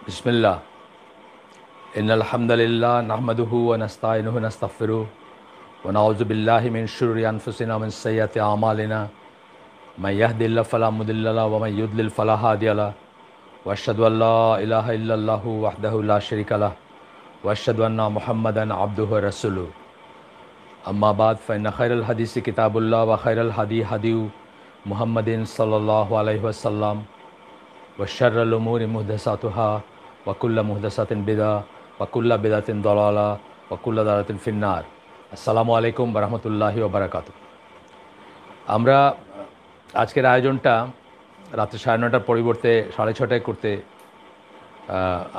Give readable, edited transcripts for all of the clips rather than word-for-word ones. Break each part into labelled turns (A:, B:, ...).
A: बिस्मिल्लाह इन्नल हम्दुलिल्लाह नहमदुहु व नस्तईनुहु व नस्तगफिरुहु व नऊज़ु बिल्लाहि मिन शुरूरि अनफुसिना व मिन सय्यिआति अमालिना मैं यहदिल्लाहु फला मुदिल्ल लहु व मैं युद्लिल फला हादिय लहु व अशहदु अल्ला इलाहा इल्लल्लाहु वहदहु ला शरीका लहु व अशहदु अन्ना मुहम्मदन अब्दुहु व रसूलुहु अम्मा बाद फ़इन्न खैरल हदीस किताबुल्लाह व खैरल हदी हदी मुहम्मदिन सल्लल्लाहु अलैहि वसल्लम व शर्रल उमूरि मुहदसातुहा वकुल्ल मुहदसातिन बिदा वकुल्ल बिदातिन दलाला वकुल्ल दलालातिन फिन्नार। আসসালামু আলাইকুম বরহমতুল্লাহি ওবরাকাতুহু। আমরা আজকের আয়োজনটা রাত্রি 9:30টার পরিবর্তে 6:30টায় করতে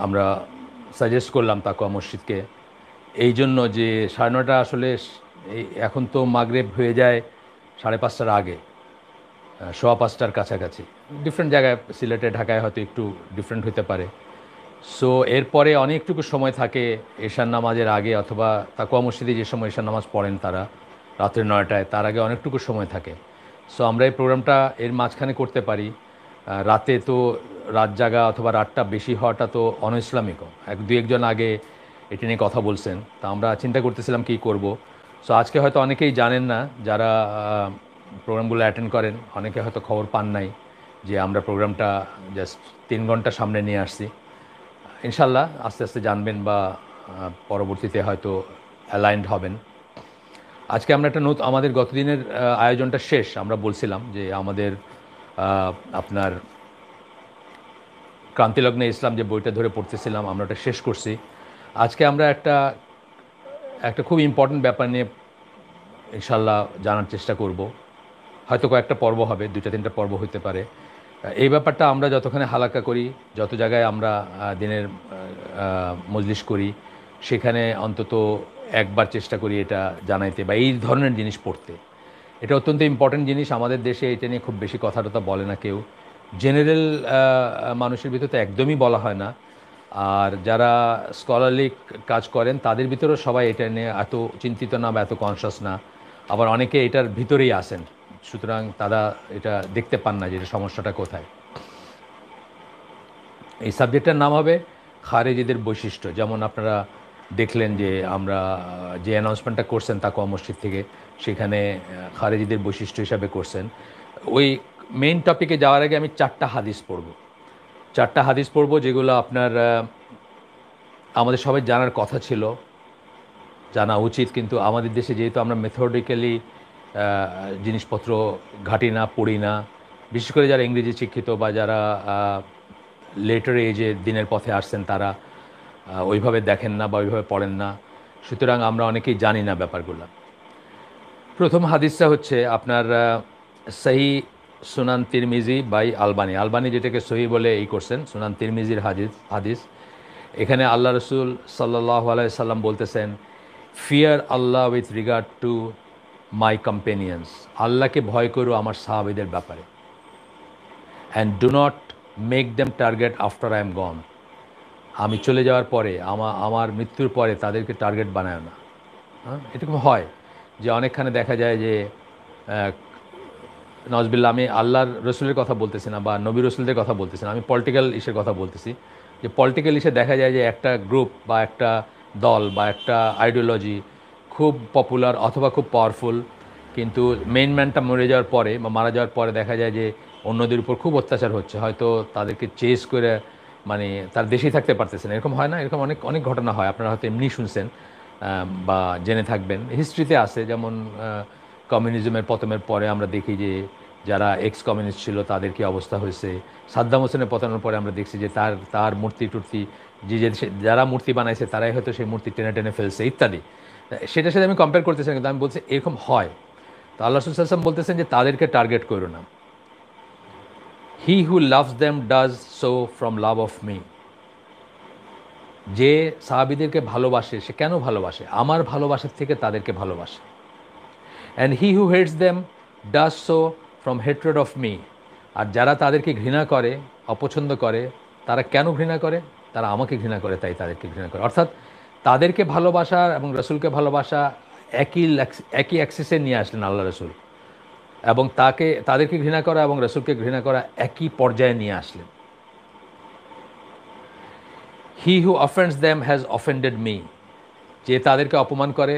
A: আমরা সাজেস্ট করলাম তাকওয়া মসজিদকে, এই জন্য যে 9:30 আসলে এখন তো মাগরিব হয়ে যায় 5:30টার আগে, 5:15টার কাছাকাছি। ডিফারেন্ট জায়গায় সিলেটে ঢাকায় হয়তো একটু ডিফারেন্ট হতে পারে। সো এরপরে অনেকটুকু সময় থাকে এশার নামাজের আগে, অথবা তাকওয়া মসজিদে যে সময় এশার নামাজ পড়েন তারা রাত্রে 9টায়, তার আগে অনেকটুকু সময় থাকে। সো আমরা এই প্রোগ্রামটা এর মাঝখানে করতে পারি। রাতে তো রাত জাগা অথবা রাতটা বেশি হওয়াটা তো অনইসলামিকও। দুই একজন আগে এটি নিয়ে কথা বলছেন, তা আমরা চিন্তা করতেছিলাম কী করব। সো আজকে হয়তো অনেকেই জানেন না, যারা প্রোগ্রামগুলো অ্যাটেন্ড করেন অনেকে হয়তো খবর পান নাই যে আমরা প্রোগ্রামটা জাস্ট 3 ঘন্টা সামনে নিয়ে আসছি। ইনশাল্লাহ আস্তে আস্তে জানবেন বা পরবর্তীতে হয়তো অ্যালাইন্ড হবেন। আজকে আমরা একটা আমাদের গতদিনের আয়োজনটা শেষ। আমরা বলছিলাম যে আমাদের আপনার ক্রান্তিলগ্নে ইসলাম যে বইটা ধরে পড়তেছিলাম আমরা ওটা শেষ করছি। আজকে আমরা একটা খুব ইম্পর্ট্যান্ট ব্যাপার নিয়ে ইনশাল্লাহ জানার চেষ্টা করব। হয়তো কয়েকটা পর্ব হবে, 2-3টা পর্ব হতে পারে। এই ব্যাপারটা আমরা যতখানি হালাকা করি, যত জায়গায় আমরা দিনের মজলিস করি, সেখানে অন্তত একবার চেষ্টা করি এটা জানাইতে বা এই ধরনের জিনিস পড়তে। এটা অত্যন্ত ইম্পর্ট্যান্ট জিনিস। আমাদের দেশে এটা নিয়ে খুব বেশি কথাটা বলে না কেউ। জেনারেল মানুষের ভিতরে তো একদমই বলা হয় না। আর যারা স্কলারলি কাজ করেন তাদের ভিতরেও সবাই এটা নিয়ে এত চিন্তিত না বা এত কনসাস না। আবার অনেকে এটার ভিতরেই আসেন, সুতরাং তারা এটা দেখতে পান না যে এটা সমস্যাটা কোথায়। এই সাবজেক্টটার নাম হবে খারেজিদের বৈশিষ্ট্য। যেমন আপনারা দেখলেন যে আমরা যে অ্যানাউন্সমেন্টটা করছেন তাকওয়া মসজিদ থেকে, সেখানে খারেজিদের বৈশিষ্ট্য হিসাবে করছেন। ওই মেইন টপিকে যাওয়ার আগে আমি 4টা হাদিস পড়ব যেগুলো আপনার আমাদের সবাই জানার কথা ছিল, জানা উচিত। কিন্তু আমাদের দেশে যেহেতু আমরা মেথডিক্যালি জিনিসপত্র ঘাটি না, পড়ি না, বিশেষ করে যারা ইংরেজি শিক্ষিত বা যারা লেটার এজে দিনের পথে আসছেন, তারা ওইভাবে দেখেন না বা ওইভাবে পড়েন না, সুতরাং আমরা অনেকেই জানি না ব্যাপারগুলো। প্রথম হাদিসটা হচ্ছে আপনার সহি সুনান তিরমিজি বাই আলবানি যেটাকে সহি বলে এই করছেন, সুনান তিরমিজির হাদিস। এখানে আল্লাহ রসুল সাল্লাল্লাহু আলাইহি সাল্লাম বলতেছেন, fear Allah with regard to my companions, আল্লাহকে ভয় করো আমার সাহাবীদের ব্যাপারে। And do not make them target after I am gone, আমি চলে যাওয়ার পরে, আমার মৃত্যুর পরে তাদেরকে টার্গেট বানায় না। হ্যাঁ, এরকম হয় যে অনেকখানে দেখা যায় যে নজবিল্লা, আমি আল্লাহর রসুলের কথা বলতেছি না বা নবী রসুলদের কথা বলতেছি না, আমি পলিটিক্যাল ইস্যুর কথা বলতেছি। যে পলিটিক্যাল ইস্যে দেখা যায় যে একটা গ্রুপ বা একটা দল বা একটা আইডিওলজি খুব পপুলার অথবা খুব পাওয়ারফুল, কিন্তু মেইন ম্যানটা মরে যাওয়ার পরে বা মারা যাওয়ার পরে দেখা যায় যে অন্যদের উপর খুব অত্যাচার হচ্ছে, হয়তো তাদেরকে চেস করে মানে তার দেশেই থাকতে পারতেছে না। এরকম হয় না? এরকম অনেক অনেক ঘটনা হয়, আপনারা হয়তো এমনি শুনছেন বা জেনে থাকবেন, হিস্ট্রিতে আছে। যেমন কমিউনিজমের পতনের পরে আমরা দেখি যে যারা এক্স কমিউনিস্ট ছিল তাদের কী অবস্থা হয়েছে। সাদ্দাম হোসেনের পতনের পরে আমরা দেখছি যে তার মূর্তি টুর্তি যারা মূর্তি বানাইছে তারাই হয়তো সেই মূর্তি টেনে টেনে ফেলছে ইত্যাদি। সেটার সাথে আমি কম্পেয়ার করতেছি, কিন্তু আমি বলছি এরকম হয়। তো আল্লাহ রাসূল সাল্লাল্লাহু আলাইহি ওয়াসাল্লাম বলতেছেন যে তাদেরকে টার্গেট করো না। He who loves them does so from love of me, যে সাহাবীদেরকে ভালোবাসে সে কেন ভালোবাসে? আমার ভালোবাসার থেকে তাদেরকে ভালোবাসে। And he who hates them does so from hatred of me, আর যারা তাদেরকে ঘৃণা করে, অপছন্দ করে, তারা কেন ঘৃণা করে? তারা আমাকে ঘৃণা করে, তাই তাদেরকে ঘৃণা করে। অর্থাৎ তাদেরকে ভালোবাসা এবং রসুলকে ভালোবাসা একই অ্যাক্সিসে নিয়ে আসলেন আল্লাহ রসুল, এবং তাদেরকে ঘৃণা করা এবং রসুলকে ঘৃণা করা একই পর্যায়ে নিয়ে আসলেন। হি who অফেন্ডস them has offended me, যে তাদেরকে অপমান করে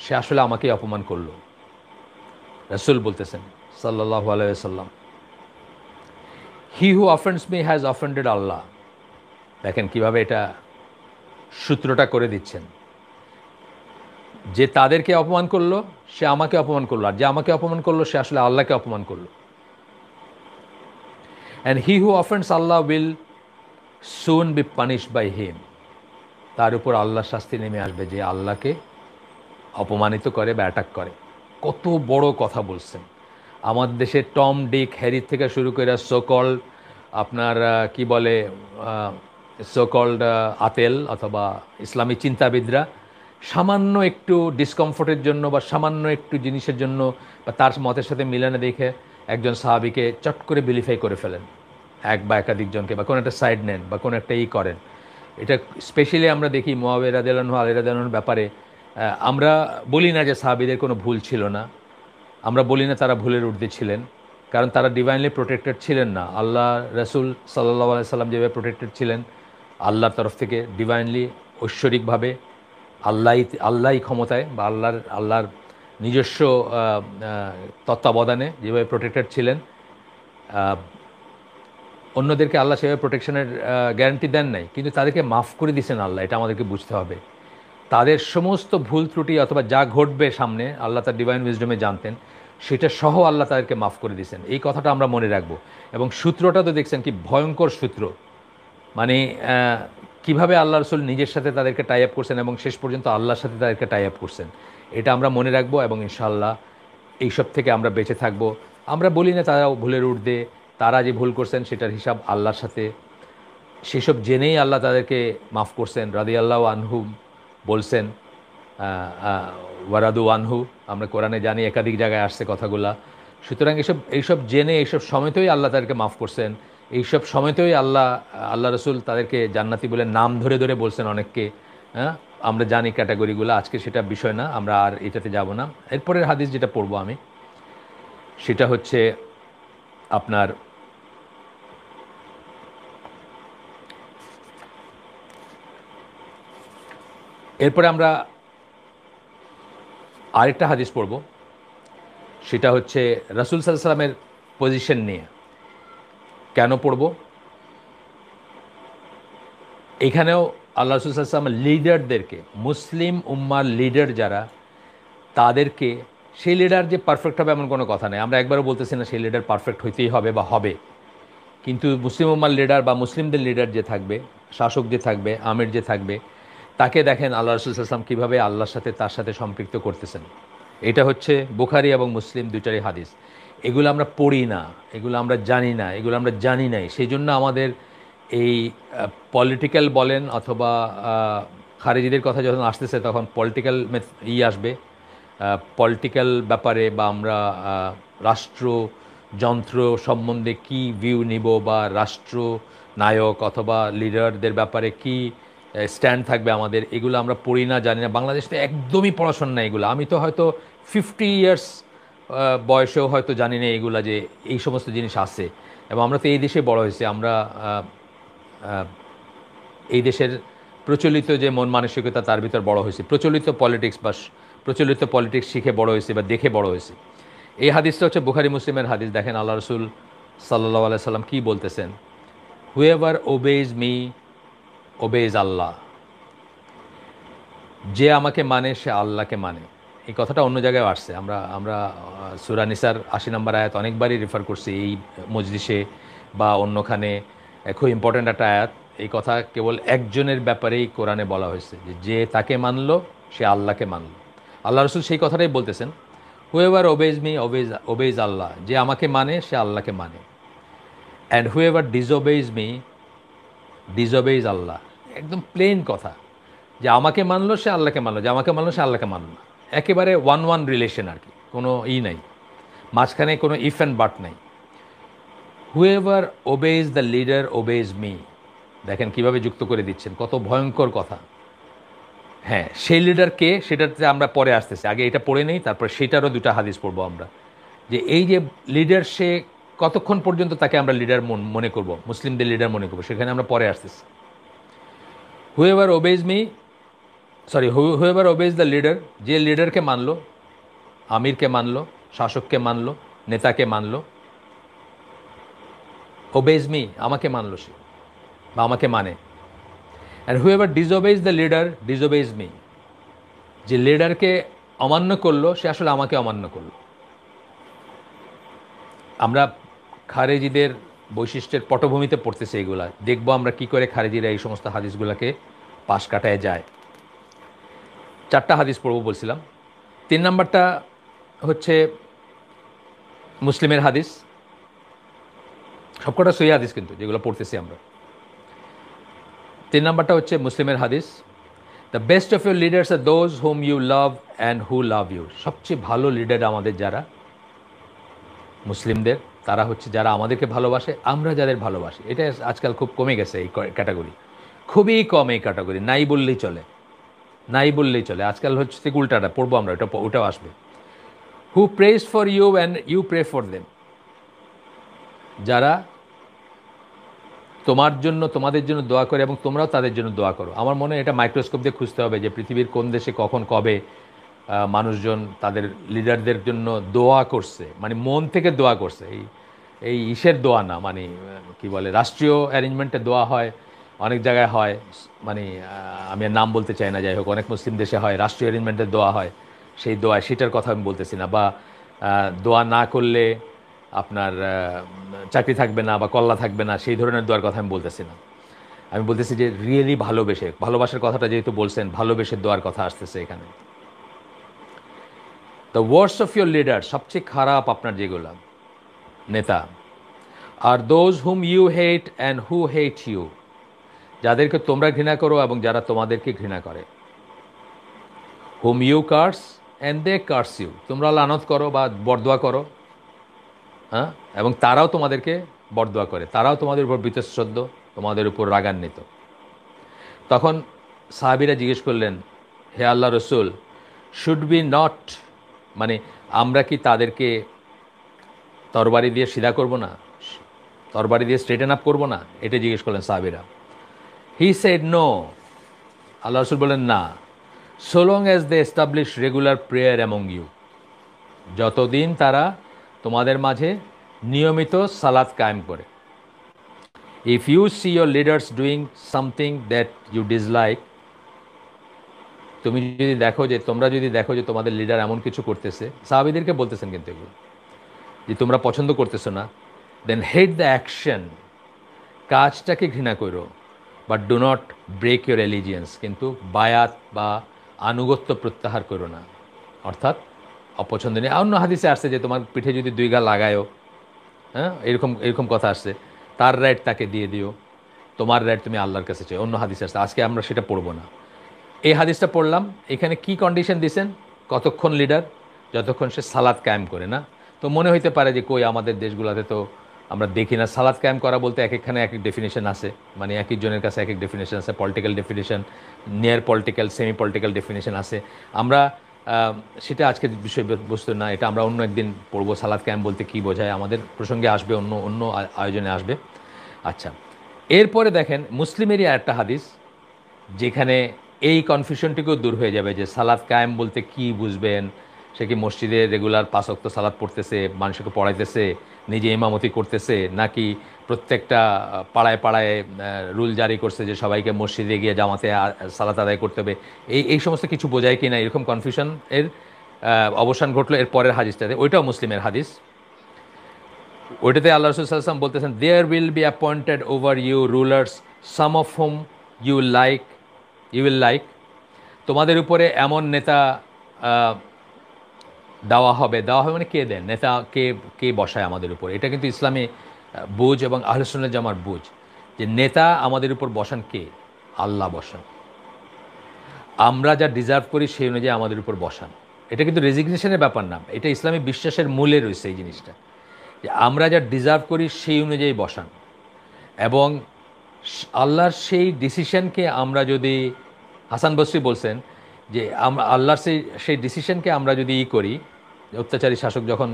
A: সে আসলে আমাকেই অপমান করলো। রাসূল বলতেছেন সাল্লাল্লাহু আলাইহি ওয়াসাল্লাম, হি হু অফেন্ডস মি হ্যাজ অফেন্ডেড আল্লাহ। দেখেন কিভাবে এটা সূত্রটা করে দিচ্ছেন, যে তাদেরকে অপমান করলো সে আমাকে অপমান করলো, আর যে আমাকে অপমান করলো সে আসলে আল্লাহকে অপমান করলো। And he who offends Allah will soon be punished by him, তার উপর আল্লাহর শাস্তি নেমে আসবে যে আল্লাহকে অপমানিত করে বা অ্যাটাক করে। কত বড় কথা বলছেন। আমাদের দেশে টম ডিক হ্যারি থেকে শুরু করে সোকল্ড আপনার কি বলে সোকল্ড আতেল অথবা ইসলামী চিন্তাবিদরা সামান্য একটু ডিসকমফোর্টের জন্য বা সামান্য একটু জিনিসের জন্য বা তার মতের সাথে মিলানে দেখে একজন সাহাবিকে চট করে বিলিফাই করে ফেলেন, এক বা একাধিকজনকে, বা কোনো একটা সাইড নেন বা কোনো একটা করেন। এটা স্পেশালি আমরা দেখি মুআবিয়া রাদিয়াল্লাহু আনহু আলী রাদিয়াল্লাহু আনহুর ব্যাপারে। আমরা বলি না যে সাহাবীদের কোনো ভুল ছিল না, আমরা বলি না তারা ভুলের ঊর্ধ্বে ছিলেন, কারণ তারা ডিভাইনলি প্রোটেক্টেড ছিলেন না। আল্লাহ রাসূল সাল্লাল্লাহু আলাইহি সাল্লাম যেভাবে প্রোটেক্টেড ছিলেন আল্লাহর তরফ থেকে ডিভাইনলি ঐশ্বরিকভাবে, আল্লাহই ক্ষমতায় বা আল্লাহর নিজস্ব তত্ত্বাবধানে যেভাবে প্রোটেক্টেড ছিলেন, অন্যদেরকে আল্লাহ সেভাবে প্রোটেকশনের গ্যারান্টি দেন নাই, কিন্তু তাদেরকে মাফ করে দিয়েছেন আল্লাহ। এটা আমাদেরকে বুঝতে হবে। তাদের সমস্ত ভুল ত্রুটি অথবা যা ঘটবে সামনে আল্লাহ তার ডিভাইন উইজডমে জানতেন, সেটা সহ আল্লাহ তাদেরকে মাফ করে দিয়েছেন। এই কথাটা আমরা মনে রাখবো। এবং সূত্রটা তো দেখছেন কি ভয়ঙ্কর সূত্র, মানে কিভাবে আল্লাহ রসুল নিজের সাথে তাদেরকে টাই আপ করছেন এবং শেষ পর্যন্ত আল্লাহর সাথে তাদেরকে টাই আপ করছেন। এটা আমরা মনে রাখবো এবং ইনশাআল্লাহ এইসব থেকে আমরা বেঁচে থাকবো। আমরা বলি না তারা ভুলের ঊর্ধ্বে, তারা যে ভুল করছেন সেটার হিসাব আল্লাহর সাথে, সেসব জেনেই আল্লাহ তাদেরকে মাফ করছেন। রাদিয়াল্লাহু আনহু বলছেন ওয়ারাদু আনহু, আমরা কোরআনে জানি একাধিক জায়গায় আসছে কথাগুলা। সুতরাং এইসব জেনে এইসব সমেতই আল্লাহ তাদেরকে মাফ করছেন। এইসব সমেতই আল্লাহ রসুল তাদেরকে জান্নাতি বলে নাম ধরে ধরে বলছেন অনেককে। হ্যাঁ, আমরা জানি ক্যাটাগরিগুলো, আজকে সেটা বিষয় না, আমরা আর এটাতে যাব না। এরপরের হাদিস যেটা পড়বো আমি, সেটা হচ্ছে আপনার এরপরে আমরা আরেকটা হাদিস পড়ব, সেটা হচ্ছে রাসূল সাল্লাল্লাহু আলাইহি ওয়াসাল্লামের পজিশন নিয়ে। কেন পড়ব? এখানেও আল্লাহ রাসূল সাল্লাল্লাহু আলাইহি ওয়াসাল্লাম লিডারদেরকে, মুসলিম উম্মার লিডার যারা, তাদেরকে, সেই লিডার যে পারফেক্ট হবে এমন কোনো কথা নেই। আমরা একবারও বলতেছি না সেই লিডার পারফেক্ট হইতেই হবে বা হবে, কিন্তু মুসলিম উম্মার লিডার বা মুসলিমদের লিডার যে থাকবে, শাসক যে থাকবে, আমির যে থাকবে, তাকে দেখেন আল্লাহ রাসূল সাল্লাল্লাহু আলাইহি ওয়াসাল্লাম কীভাবে আল্লাহর সাথে তার সাথে সম্পৃক্ত করতেছেন। এটা হচ্ছে বুখারী এবং মুসলিম দুইটারই হাদিস। এগুলো আমরা পড়ি না, এগুলো আমরা জানি না, এগুলো আমরা জানি নাই। সেই জন্য আমাদের এই পলিটিক্যাল বলেন অথবা খারিজিদের কথা যখন আসতেছে তখন পলিটিক্যাল আসবে, পলিটিক্যাল ব্যাপারে বা আমরা রাষ্ট্রযন্ত্র সম্বন্ধে কি ভিউ নিব বা রাষ্ট্র নায়ক অথবা লিডারদের ব্যাপারে কি স্ট্যান্ড থাকবে আমাদের, এগুলো আমরা পড়ি না, জানি না। বাংলাদেশ তো একদমই পড়াশোনা না এগুলো। আমি তো হয়তো 50 ইয়ার্স বয়সেও হয়তো জানি না এগুলা যে এই সমস্ত জিনিস আছে। এবং আমরা তো এই দেশে বড় হয়েছি, আমরা এই দেশের প্রচলিত যে মন মানসিকতা তার ভিতর বড় হয়েছে, প্রচলিত পলিটিক্স শিখে বড় হয়েছে বা দেখে বড় হয়েছে। এই হাদিসটা হচ্ছে বুখারী মুসলিমের হাদিস। দেখেন আল্লাহ রসুল সাল্লাল্লাহু আলাইহি সাল্লাম কী বলতেছেন, হুয়েভার ওবেজ মি ওবেজ আল্লাহ, যে আমাকে মানে সে আল্লাহকে মানে। এই কথাটা অন্য জায়গায় আসছে, আমরা সূরা নিসার 80 নম্বর আয়াত অনেকবারই রেফার করছি এই মজলিসে বা অন্যখানে। খুব ইম্পর্ট্যান্ট একটা আয়াত। এই কথা কেবল একজনের ব্যাপারেই কোরআনে বলা হয়েছে, যে তাকে মানলো সে আল্লাহকে মানলো। আল্লাহ রসুল সেই কথাটাই বলতেছেন, হুয়েভার ওবেজ মি ওবেজ আল্লাহ, যে আমাকে মানে সে আল্লাহকে মানে। অ্যান্ড হুয়েভার ডিসওবেজ মি ডিসওবেজ আল্লাহ। একদম প্লেন কথা, যে আমাকে মানলো সে আল্লাহকে মানলো, যে আমাকে মানলো সে আল্লাহকে মানলো না। একেবারে ওয়ান রিলেশন আর কি, কোনো নাই, মাঝখানে কোনো ইফ অ্যান্ড বাট নাই। Whoever obeys the leader obeys me. দেখেন কিভাবে যুক্ত করে দিচ্ছেন, কত ভয়ঙ্কর কথা। হ্যাঁ, সেই লিডার কে সেটাতে আমরা পরে আসতেছি, আগে এটা পড়ে নেই, তারপর সেটারও দুটা হাদিস পড়বো আমরা, যে এই যে লিডার সে কতক্ষণ পর্যন্ত তাকে আমরা লিডার মনে করব, মুসলিমদের লিডার মনে করবো, সেখানে আমরা পরে আসতেছি। Whoever obeys me, sorry, whoever obeys the leader, যে লিডারকে মানলো, আমিরকে মানলো, শাসককে মানলো, নেতাকে মানলো, ওবেজ মি, আমাকে মানলো সে বা আমাকে মানে। And whoever disobeys the leader disobeys me, যে লিডারকে অমান্য করলো সে আসলে আমাকে অমান্য করলো। আমরা খারেজিদের বৈশিষ্ট্যের পটভূমিতে পড়তেছি এগুলা, দেখবো আমরা কি করে খারেজিরা এই সমস্ত হাদিসগুলোকে পাশ কাটায় যায়। 4টা হাদিস পড়বো বলছিলাম। 3 নম্বরটা হচ্ছে মুসলিমের হাদিস, সবকটা সহি হাদিস কিন্তু যেগুলো পড়তেছি আমরা। 3 নম্বরটা হচ্ছে মুসলিমের হাদিস, the best of your leaders are those whom you love and who love you. সবচেয়ে ভালো লিডার আমাদের যারা মুসলিমদের, তারা হচ্ছে যারা আমাদেরকে ভালোবাসে, আমরা যাদের ভালোবাসি। এটা আজকাল খুব কমে গেছে এই ক্যাটাগরি, খুবই কম এই ক্যাটাগরি, নাই বললেই চলে, নাই বললেই চলে। আজকাল হচ্ছে ঠিক উল্টাটা পড়বো আমরা, ওটাও আসবে। Who prays for you and you pray for them, যারা তোমার জন্য, তোমাদের জন্য দোয়া করে এবং তোমরাও তাদের জন্য দোয়া করো। আমার মনে হয় এটা মাইক্রোস্কোপ দিয়ে খুঁজতে হবে যে পৃথিবীর কোন দেশে কখন কবে মানুষজন তাদের লিডারদের জন্য দোয়া করছে, মানে মন থেকে দোয়া করছে। এই ইসের দোয়া না, মানে কি বলে, রাষ্ট্রীয় অ্যারেঞ্জমেন্টে দোয়া হয়, অনেক জায়গায় হয়, মানে আমি আর নাম বলতে চাই না, যাই হোক অনেক মুসলিম দেশে হয় রাষ্ট্রীয় অ্যারেঞ্জমেন্টে দোয়া হয়, সেই দোয়া, সেটার কথা আমি বলতেছি না। বা দোয়া না করলে আপনার চাকরি থাকবে না বা কল্লা থাকবে না, সেই ধরনের দোয়ার কথা আমি বলতেছি না। আমি বলতেছি যে রিয়েলি ভালোবেসে, ভালোবাসার কথাটা যেহেতু বলছেন, ভালোবেসে দোয়ার কথা আসতেছে এখানে। The worst of your leader, সবচেয়ে খারাপ আপনার যেগুলো নেতা, আর those whom you hate and who hate you, যাদেরকে তোমরা ঘৃণা করো এবং যারা তোমাদেরকে ঘৃণা করে। Whom you curse and they curse you, তোমরা লানত করো বা বরদোয়া করো, হ্যাঁ, এবং তারাও তোমাদেরকে বরদোয়া করে, তারাও তোমাদের উপর বীতশ্রদ্ধ, তোমাদের উপর রাগান্বিত। তখন সাহাবীরা জিজ্ঞেস করলেন, হে আল্লাহ রসুল, শুড বি নট, মানে আমরা কি তাদেরকে তরবারি দিয়ে সিধা করব না, তরবারি দিয়ে স্ট্রেটেন আপ করবো না? এটা জিজ্ঞেস করলেন সাহাবীরা। হি সেড নো, আল্লাহ রসুল বলেন না, so long as they establish regular prayer among you, যতদিন তারা তোমাদের মাঝে নিয়মিত সালাত কায়েম করে। If you see your leaders doing something that you dislike, তুমি যদি দেখো যে, তোমরা যদি দেখো যে তোমাদের লিডার এমন কিছু করতেছে, সাহাবীদেরকে বলতেছেন কিন্তু এগুলো, যে তোমরা পছন্দ করতেছো না, দেন হেট দ্য অ্যাকশন, কাজটাকে ঘৃণা করো, but do not break your allegiance, কিন্তু বায়াত বা আনুগত্য প্রত্যাহার করো না। অর্থাৎ অপছন্দনীয়। অন্য হাদিসে আসছে যে তোমার পিঠে যদি 2 গা লাগায়ও, হ্যাঁ, এরকম এরকম কথা আসছে, তার রাইট তাকে দিয়ে দিও, তোমার রাইট তুমি আল্লাহর কাছে চাই। অন্য হাদিসে আসছে, আজকে আমরা সেটা পড়বো না। এই হাদিসটা পড়লাম, এখানে কি কন্ডিশন দিছেন, কতক্ষণ লিডার, যতক্ষণ সে সালাত কায়েম করে না। তো মনে হইতে পারে যে কই আমাদের দেশগুলোতে তো আমরা দেখি না। সালাত কায়েম করা বলতে এক একখানে এক এক ডেফিনেশন আছে, মানে এক একজনের কাছে এক এক ডেফিনেশন আছে, political definition, near political, semi political definition আছে। আমরা সেটা আজকের বিষয়বস্তু না, এটা আমরা অন্য একদিন পড়বো, সালাত কায়েম বলতে কী বোঝায়, আমাদের প্রসঙ্গে আসবে, অন্য অন্য আয়োজনে আসবে। আচ্ছা, এরপরে দেখেন মুসলিমেরই একটা হাদিস, যেখানে এই কনফিউশনটিকেও দূর হয়ে যাবে যে সালাত কায়েম বলতে কি বুঝবেন। সে কি মসজিদে রেগুলার 5 ওয়াক্ত সালাত পড়তেছে, মানুষকে পড়াইতেছে, নিজে ইমামতি করতেছে, নাকি প্রত্যেকটা পাড়ায় পাড়ায় রুল জারি করছে যে সবাইকে মসজিদে গিয়ে জামাতে সালাত আদায় করতে হবে। এই সমস্ত কিছু বোঝায় কি না, এরকম কনফিউশন এর অবসান ঘটলো এর পরের হাদিসটাতে, ওইটাও মুসলিমের হাদিস। ওইটাতে আল্লাহ রাসূল সাল্লাল্লাহু আলাইহি ওয়াসাল্লাম বলতেছেন, there will be appointed over you rulers some of whom you like, you will like, তোমাদের উপরে এমন নেতা দেওয়া হবে, দেওয়া হবে মানে কে দেন, নেতা কে, কে বসায় আমাদের উপর। এটা কিন্তু ইসলামী বুঝ এবং আহলে সুন্নাত জামার বুঝ, যে নেতা আমাদের উপর বসান কে, আল্লাহ বসান, আমরা যা ডিজার্ভ করি সেই অনুযায়ী আমাদের উপর বসান। এটা কিন্তু রেজিগনেশনের ব্যাপার না, এটা ইসলামী বিশ্বাসের মূলে রয়েছে এই জিনিসটা, যে আমরা যা ডিজার্ভ করি সেই অনুযায়ী বসান। এবং আল্লাহর সেই ডিসিশনকে আমরা যদি, হাসান বসরি বলছেন যে আমরা আল্লাহর সেই ডিসিশনকে আমরা যদি করি, অত্যাচারী শাসক যখন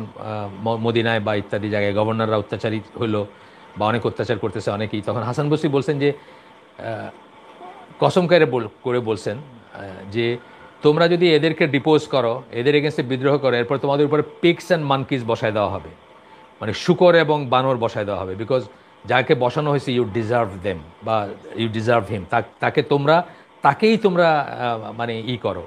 A: মদিনায় বা ইত্যাদি জায়গায় গভর্নররা অত্যাচারী হলো বা অনেক অত্যাচার করতেছে অনেকেই, তখন হাসান বসরি বলছেন যে কসম করে বলছেন যে তোমরা যদি এদেরকে ডিপোজ করো, এদের এগেনস্টে বিদ্রোহ করো, এরপর তোমাদের উপরে পিগস অ্যান্ড মানকিজ বসায় দেওয়া হবে, মানে শূকর এবং বানর বসায় দেওয়া হবে, বিকজ যাকে বসানো হয়েছে ইউ ডিজার্ভ দেম বা ইউ ডিজার্ভ হিম, তাকেই তোমরা মানে করো,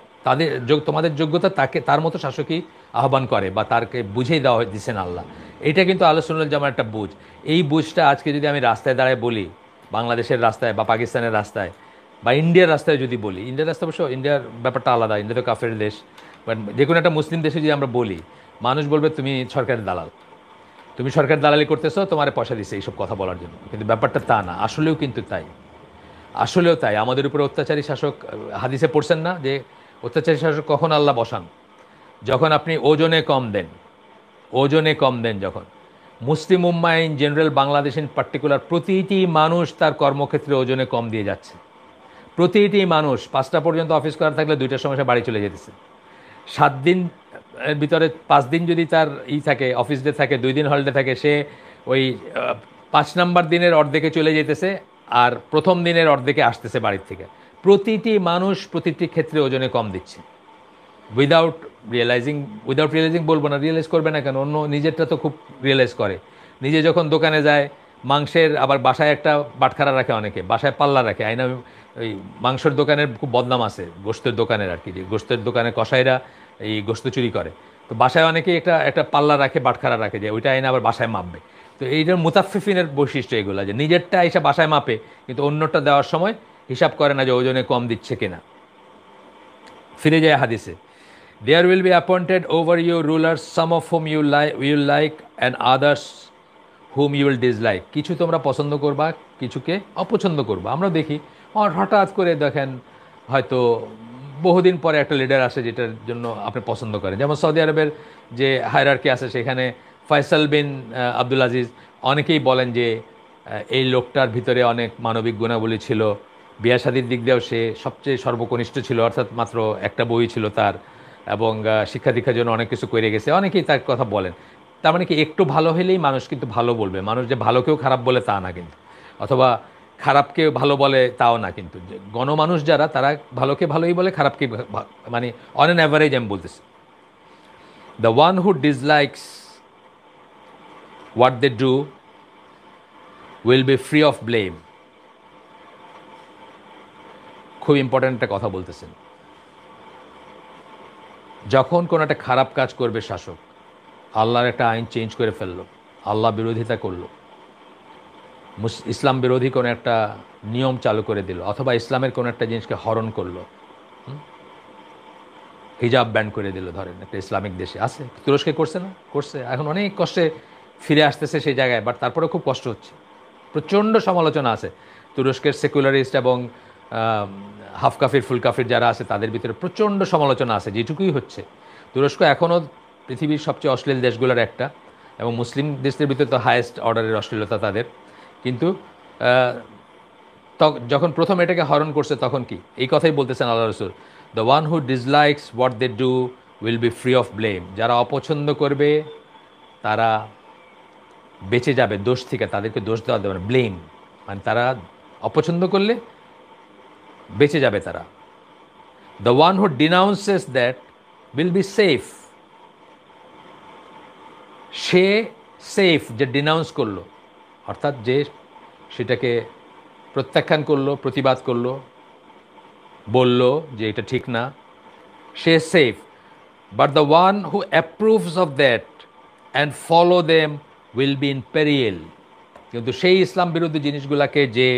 A: তোমাদের যোগ্যতা তাকে, তার মতো শাসকই আহ্বান করে বা তারকে বুঝেই দেওয়া দিচ্ছেন আল্লাহ। এইটা কিন্তু আহলে সুন্নাত জামার একটা বুঝ। এই বুঝটা আজকে যদি আমি রাস্তায় দাঁড়ায় বলি, বাংলাদেশের রাস্তায় বা পাকিস্তানের রাস্তায় বা ইন্ডিয়ার রাস্তায় যদি বলি, ইন্ডিয়ার রাস্তা অবশ্য ইন্ডিয়ার ব্যাপারটা আলাদা, ইন্ডিয়া তো কাফের দেশ, বাট যে কোনো একটা মুসলিম দেশে যদি আমরা বলি, মানুষ বলবে তুমি সরকারের দালাল, তুমি সরকার দালালি করতেছো, তোমার পয়সা দিচ্ছে এইসব কথা বলার জন্য। কিন্তু ব্যাপারটা তা না, আসলেও কিন্তু তাই, আসলেও তাই। আমাদের উপরে অত্যাচারী শাসক, হাদিসে পড়ছেন না যে অত্যাচারী শাসক কখন আল্লাহ বসান? যখন আপনি ওজনে কম দেন, ওজনে কম দেন যখন। মুসলিম উম্মাহ in general, Bangladesh in particular, প্রতিটি মানুষ তার কর্মক্ষেত্রে ওজনে কম দিয়ে যাচ্ছে। প্রতিটি মানুষ 5টা পর্যন্ত অফিস করা থাকলে 2টার সময় সে বাড়ি চলে যেতেছে। 7 দিন এর ভিতরে 5 দিন যদি তার থাকে, অফিস ডে থাকে, 2 দিন হলিডে থাকে, সে ওই 5 নাম্বার দিনের অর্ধেকে চলে যেতেছে আর প্রথম দিনের অর্ধেকে আসতেছে বাড়ির থেকে। প্রতিটি মানুষ প্রতিটি ক্ষেত্রে ওজনে কম দিচ্ছে, উইদাউট রিয়েলাইজিং বলবো না, রিয়েলাইজ করবে না কেন, অন্য নিজেরটা তো খুব রিয়েলাইজ করে। নিজে যখন দোকানে যায় মাংসের, আবার বাসায় একটা বাটখারা রাখে, অনেকে বাসায় পাল্লা রাখে। আইনা ওই মাংসের দোকানের খুব বদনাম আছে, গোশতের দোকানের আর কি, যে গোশতের দোকানে কসাইরা এই গোশত চুরি করে, তো বাসায় অনেকেই একটা পাল্লা রাখে, বাটখারা রাখে, যে ওইটা আইনা আবার বাসায় মাপবে। তো এইটার মুতাফফিফিনের বৈশিষ্ট্য এগুলো, যে নিজেরটা এসে বাসায় মাপে কিন্তু অন্যটা দেওয়ার সময় হিসাব করে না যে ওজনে কম দিচ্ছে কিনা। ফিরে যায় হাদিসে, there will be appointed over you rulers, some of whom you like and others whom you will dislike. কিছু তোমরা পছন্দ করবা, কিছুকে অপছন্দ করবা। আমরা দেখি হঠাৎ করে দেখেন হয়তো বহুদিন পরে একটা লিডার আসে যেটার জন্য আপনি পছন্দ করেন। যেমন সৌদি আরবের যে হায়ারার্কি আছে, সেখানে ফয়সাল বিন আব্দুল আজিজ, অনেকেই বলেন যে এই লোকটার ভিতরে অনেক মানবিক গুণাবলী ছিল, বিয়া শাদীর দিক দিয়েও সে সবচেয়ে সর্বকনিষ্ঠ ছিল, অর্থাৎ মাত্র একটা বই ছিল তার, এবং শিক্ষা দীক্ষার জন্য অনেক কিছু করে গেছে, অনেকেই তার কথা বলেন। তার মানে কি, একটু ভালো হলেই মানুষ কিন্তু ভালো বলবে। মানুষ যে ভালোকেও খারাপ বলে তা না কিন্তু, অথবা খারাপকেও ভালো বলে তাও না কিন্তু। গণমানুষ যারা, তারা ভালোকে ভালোই বলে, খারাপকে মানে অন অ্যান অ্যাভারেজ আমি বলতেছি। The one who dislikes what they do will be free of blame. খুব ইম্পর্ট্যান্ট একটা কথা বলতেছেন। যখন কোনো একটা খারাপ কাজ করবে শাসক, আল্লাহর একটা আইন চেঞ্জ করে ফেললো, আল্লাহ বিরোধিতা করলো, ইসলাম বিরোধী কোনো একটা নিয়ম চালু করে দিল, অথবা ইসলামের কোনো একটা জিনিসকে হরণ করলো, হিজাব ব্যান করে দিল, ধরেন একটা ইসলামিক দেশে আছে, তুরস্কে করছে না, করছে, এখন অনেক কষ্টে ফিরে আসতেছে সেই জায়গায়, বাট তারপরে খুব কষ্ট হচ্ছে, প্রচণ্ড সমালোচনা আছে। তুরস্কের সেকুলারিস্ট এবং হাফ কাফির ফুল কাফির যারা আছে তাদের ভিতরে প্রচণ্ড সমালোচনা আছে, যেটুকুই হচ্ছে। তুরস্ক এখনও পৃথিবীর সবচেয়ে অশ্লীল দেশগুলোর একটা, এবং মুসলিম দেশদের ভিতরে তো হায়েস্ট অর্ডারের অশ্লীলতা তাদের। কিন্তু যখন প্রথম এটাকে হরণ করছে তখন কি এই কথাই বলতেছেন আল্লাহ রসুল, the one who dislikes what they do will be free of blame. যারা অপছন্দ করবে তারা বেঁচে যাবে দোষ থেকে, তাদেরকে দোষ দেওয়া দেবে না, ব্লেম মানে তারা অপছন্দ করলে বেঁচে যাবে তারা। The one who ডিনাউন্সেস that will be safe. Say safe যে ডিনাউন্স করলো, অর্থাৎ যে সেটাকে প্রত্যাখ্যান করলো, প্রতিবাদ করলো, বলল যে এটা ঠিক না, সে safe. But the one who approves of that and follow them will be in peril. কিন্তু সেই ইসলাম বিরোধী জিনিসগুলোকে যে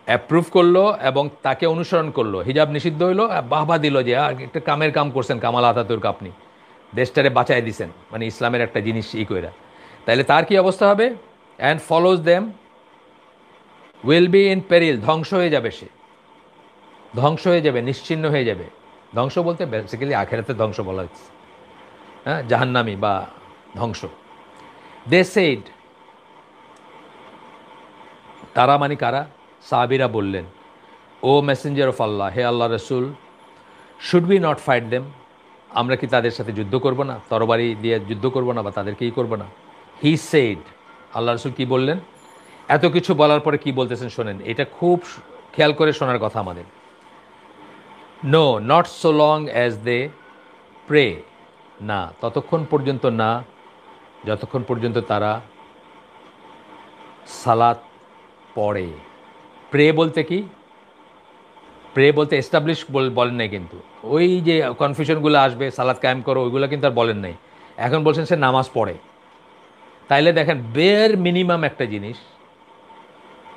A: অ্যাপ্রুভ করলো এবং তাকে অনুসরণ করলো, হিজাব নিষিদ্ধ হইলো, বাহবা দিল যে একটা কামের কাম করছেন কামাল আতাতুর্ক, আপনি দেশটারে বাঁচায় দিছেন, মানে ইসলামের একটা জিনিস কইরা, তাহলে তার কি অবস্থা হবে? And follows them will be in peril. ধ্বংস হয়ে যাবে, সে ধ্বংস হয়ে যাবে, নিশ্চিহ্ন হয়ে যাবে। ধ্বংস বলতে বেসিক্যালি আখেরাতে ধ্বংস বলা হচ্ছে, হ্যাঁ, জাহান্নামি বা ধ্বংস। দে সেড, তারা মানে কারা? সাহাবীরা বললেন, ও মেসেঞ্জার অফ আল্লাহ, হে আল্লাহ রসুল, should be not fight them, আমরা কি তাদের সাথে যুদ্ধ করব না, তরবারি দিয়ে যুদ্ধ করব না, বা তাদেরকেই করব না? হি সেড, আল্লাহ রসুল কি বললেন? এত কিছু বলার পরে কি বলতেছেন শোনেন, এটা খুব খেয়াল করে শোনার কথা আমাদের। No, not so long as they pray, না ততক্ষণ পর্যন্ত না যতক্ষণ পর্যন্ত তারা সালাত পড়ে। প্রে বলতে কি? প্রে বলতে এস্টাবলিশ বলেন নাই কিন্তু। ওই যে কনফিউশনগুলো আসবে সালাত কায়েম করো ওইগুলো কিন্তু আর বলেন নাই। এখন বলছেন সে নামাজ পড়ে। তাইলে দেখেন বের মিনিমাম একটা জিনিস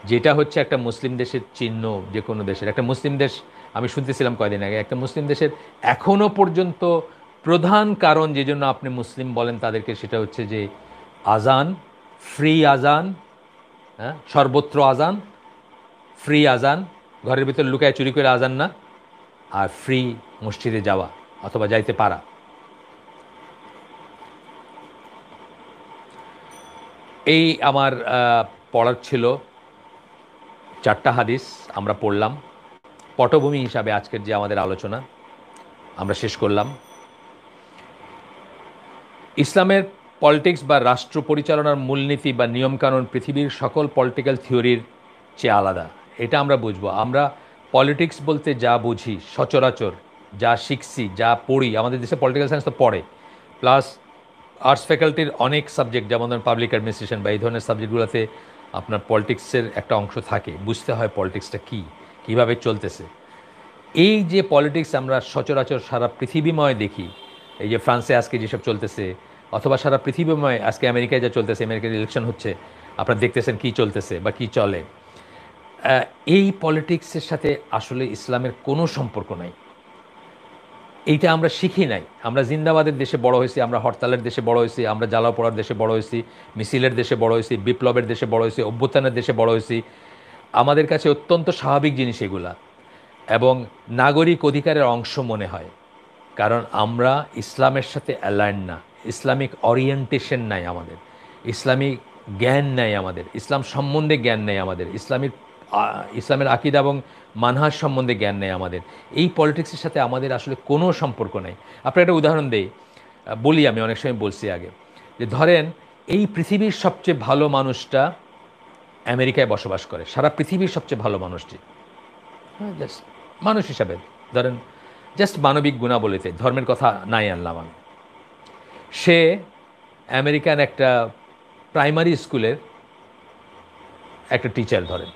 A: যেটা হচ্ছে একটা মুসলিম দেশের চিহ্ন, যে কোনো দেশের একটা মুসলিম দেশ, আমি শুনতেছিলাম কয়দিন আগে একটা মুসলিম দেশের এখনও পর্যন্ত প্রধান কারণ যে জন্য আপনি মুসলিম বলেন তাদেরকে, সেটা হচ্ছে যে আজান, ফ্রি আজান, হ্যাঁ সর্বত্র আজান, ফ্রি আজান, ঘরের ভিতর লুকায় চুরি করে আজান না, আর ফ্রি মসজিদে যাওয়া অথবা যাইতে পারা। এই আমার পড়ার ছিল 4টা হাদিস আমরা পড়লাম। পটভূমি হিসাবে আজকের যে আমাদের আলোচনা আমরা শেষ করলাম। ইসলামের পলিটিক্স বা রাষ্ট্র পরিচালনার মূলনীতি বা নিয়মকানুন পৃথিবীর সকল পলিটিক্যাল থিওরির চেয়ে আলাদা, এটা আমরা বুঝবো। আমরা পলিটিক্স বলতে যা বুঝি সচরাচর, যা শিখছি, যা পড়ি, আমাদের দেশে পলিটিক্যাল সায়েন্স তো পড়ে, প্লাস আর্টস ফ্যাকাল্টির অনেক সাবজেক্ট যেমন ধরেন পাবলিক অ্যাডমিনিস্ট্রেশন বা এই ধরনের সাবজেক্টগুলোতে আপনার পলিটিক্সের একটা অংশ থাকে, বুঝতে হয় পলিটিক্সটা কী, কীভাবে চলতেছে। এই যে পলিটিক্স আমরা সচরাচর সারা পৃথিবীময় দেখি, এই যে ফ্রান্সে আজকে যেসব চলতেছে অথবা সারা পৃথিবীময় আজকে আমেরিকায় যা চলতেছে, আমেরিকার ইলেকশন হচ্ছে, আপনারা দেখতেছেন কী চলতেছে বা কী চলে, এই পলিটিক্সের সাথে আসলে ইসলামের কোনো সম্পর্ক নাই। এইটা আমরা শিখি নাই। আমরা জিন্দাবাদের দেশে বড় হয়েছি, আমরা হরতালের দেশে বড় হয়েছি, আমরা জ্বালাও পোড়ার দেশে বড় হয়েছি, মিছিলের দেশে বড় হয়েছি, বিপ্লবের দেশে বড় হয়েছি, অভ্যুত্থানের দেশে বড় হয়েছি। আমাদের কাছে অত্যন্ত স্বাভাবিক জিনিস এগুলা এবং নাগরিক অধিকারের অংশ মনে হয়, কারণ আমরা ইসলামের সাথে অ্যালাইন না, ইসলামিক অরিয়েন্টেশন নাই আমাদের, ইসলামিক জ্ঞান নাই আমাদের, ইসলাম সম্বন্ধে জ্ঞান নেই আমাদের, ইসলামের আকিদা এবং মানহাজ সম্বন্ধে জ্ঞান নেই আমাদের। এই পলিটিক্সের সাথে আমাদের আসলে কোনো সম্পর্ক নেই। আপনার একটা উদাহরণ দেই, বলি, আমি অনেক সময় বলছি আগে, যে ধরেন এই পৃথিবীর সবচেয়ে ভালো মানুষটা আমেরিকায় বসবাস করে, সারা পৃথিবীর সবচেয়ে ভালো মানুষটি, হ্যাঁ জাস্ট মানুষ হিসাবে ধরেন, জাস্ট মানবিক গুণাবলীতে, ধর্মের কথা নাই আনলাম আমি, সে আমেরিকান একটা প্রাইমারি স্কুলের একটা টিচার, ধরেন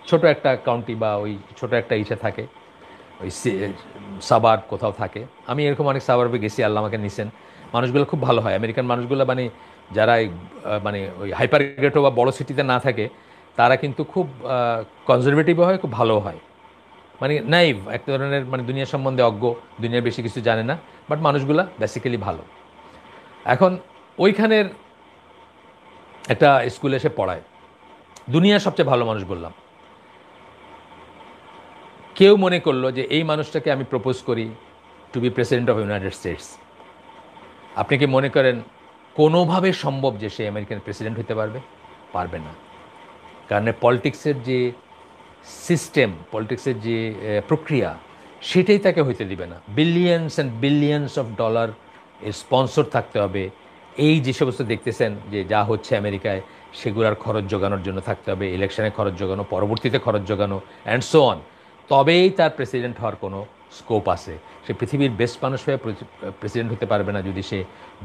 A: ছোট একটা কাউন্টি বা ওই ছোট একটা ইসে থাকে, ওই সাবার কোথাও থাকে। আমি এরকম অনেক সাবারবে গেছি, আল্লাহ আমাকে নিছেন। মানুষগুলো খুব ভালো হয়, আমেরিকান মানুষগুলো, মানে যারা মানে ওই হাইপার গেটো বা বড় সিটিতে না থাকে তারা কিন্তু খুব কনজারভেটিভও হয়, খুব ভালো হয়, মানে নাইভ এক ধরনের, মানে দুনিয়া সম্বন্ধে অজ্ঞ, দুনিয়ার বেশি কিছু জানে না, বাট মানুষগুলা বেসিক্যালি ভালো। এখন ওইখানের একটা স্কুলে এসে পড়ায়, দুনিয়ার সবচেয়ে ভালো মানুষ বললাম। কেউ মনে করলো যে এই মানুষটাকে আমি প্রপোজ করি to be president of United States. আপনি কি মনে করেন কোনোভাবে সম্ভব যে সে আমেরিকান প্রেসিডেন্ট হতে পারবে? পারবে না। কারণ পলিটিক্সের যে সিস্টেম, পলিটিক্সের যে প্রক্রিয়া, সেটাই তাকে হইতে দিবে না। Billions and billions of dollar এর স্পন্সর থাকতে হবে। এই যে সমস্ত দেখতেছেন যে যা হচ্ছে আমেরিকায়, সেগুলোর খরচ জোগানোর জন্য থাকতে হবে, ইলেকশনে খরচ জোগানো, পরবর্তীতে খরচ জোগানো, অ্যান্ড সো অন। তবেই তার প্রেসিডেন্ট হওয়ার কোনো স্কোপ আছে। সে পৃথিবীর বেস্ট মানুষ হয়ে প্রেসিডেন্ট হতে পারবে না যদি সে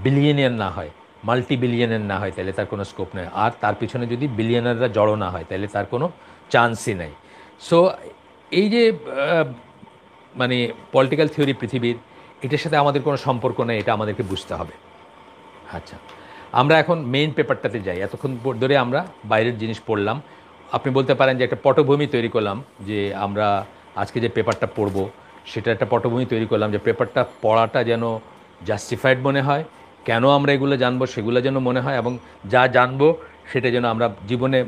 A: বিলিয়নিয়ার না হয়, মাল্টি বিলিয়নের না হয়, তাহলে তার কোনো স্কোপ নেই। আর তার পিছনে যদি বিলিয়নাররা জড়ো না হয়, তাহলে তার কোনো চান্সই নেই। সো এই যে মানে পলিটিক্যাল থিওরি পৃথিবীর, এটার সাথে আমাদের কোনো সম্পর্ক নেই, এটা আমাদেরকে বুঝতে হবে। আচ্ছা, আমরা এখন মেইন পেপারটাতে যাই। এতক্ষণ ধরে আমরা বাইরের জিনিস পড়লাম। আপনি বলতে পারেন যে একটা পটভূমি তৈরি করলাম, যে আমরা আজকে যে পেপারটা পড়ব সেটা একটা পটভূমি তৈরি করলাম, যে পেপারটা পড়াটা যেন জাস্টিফাইড মনে হয়, কেন আমরা এগুলো জানবো সেগুলো যেন মনে হয়, এবং যা জানবো সেটা যেন আমরা জীবনে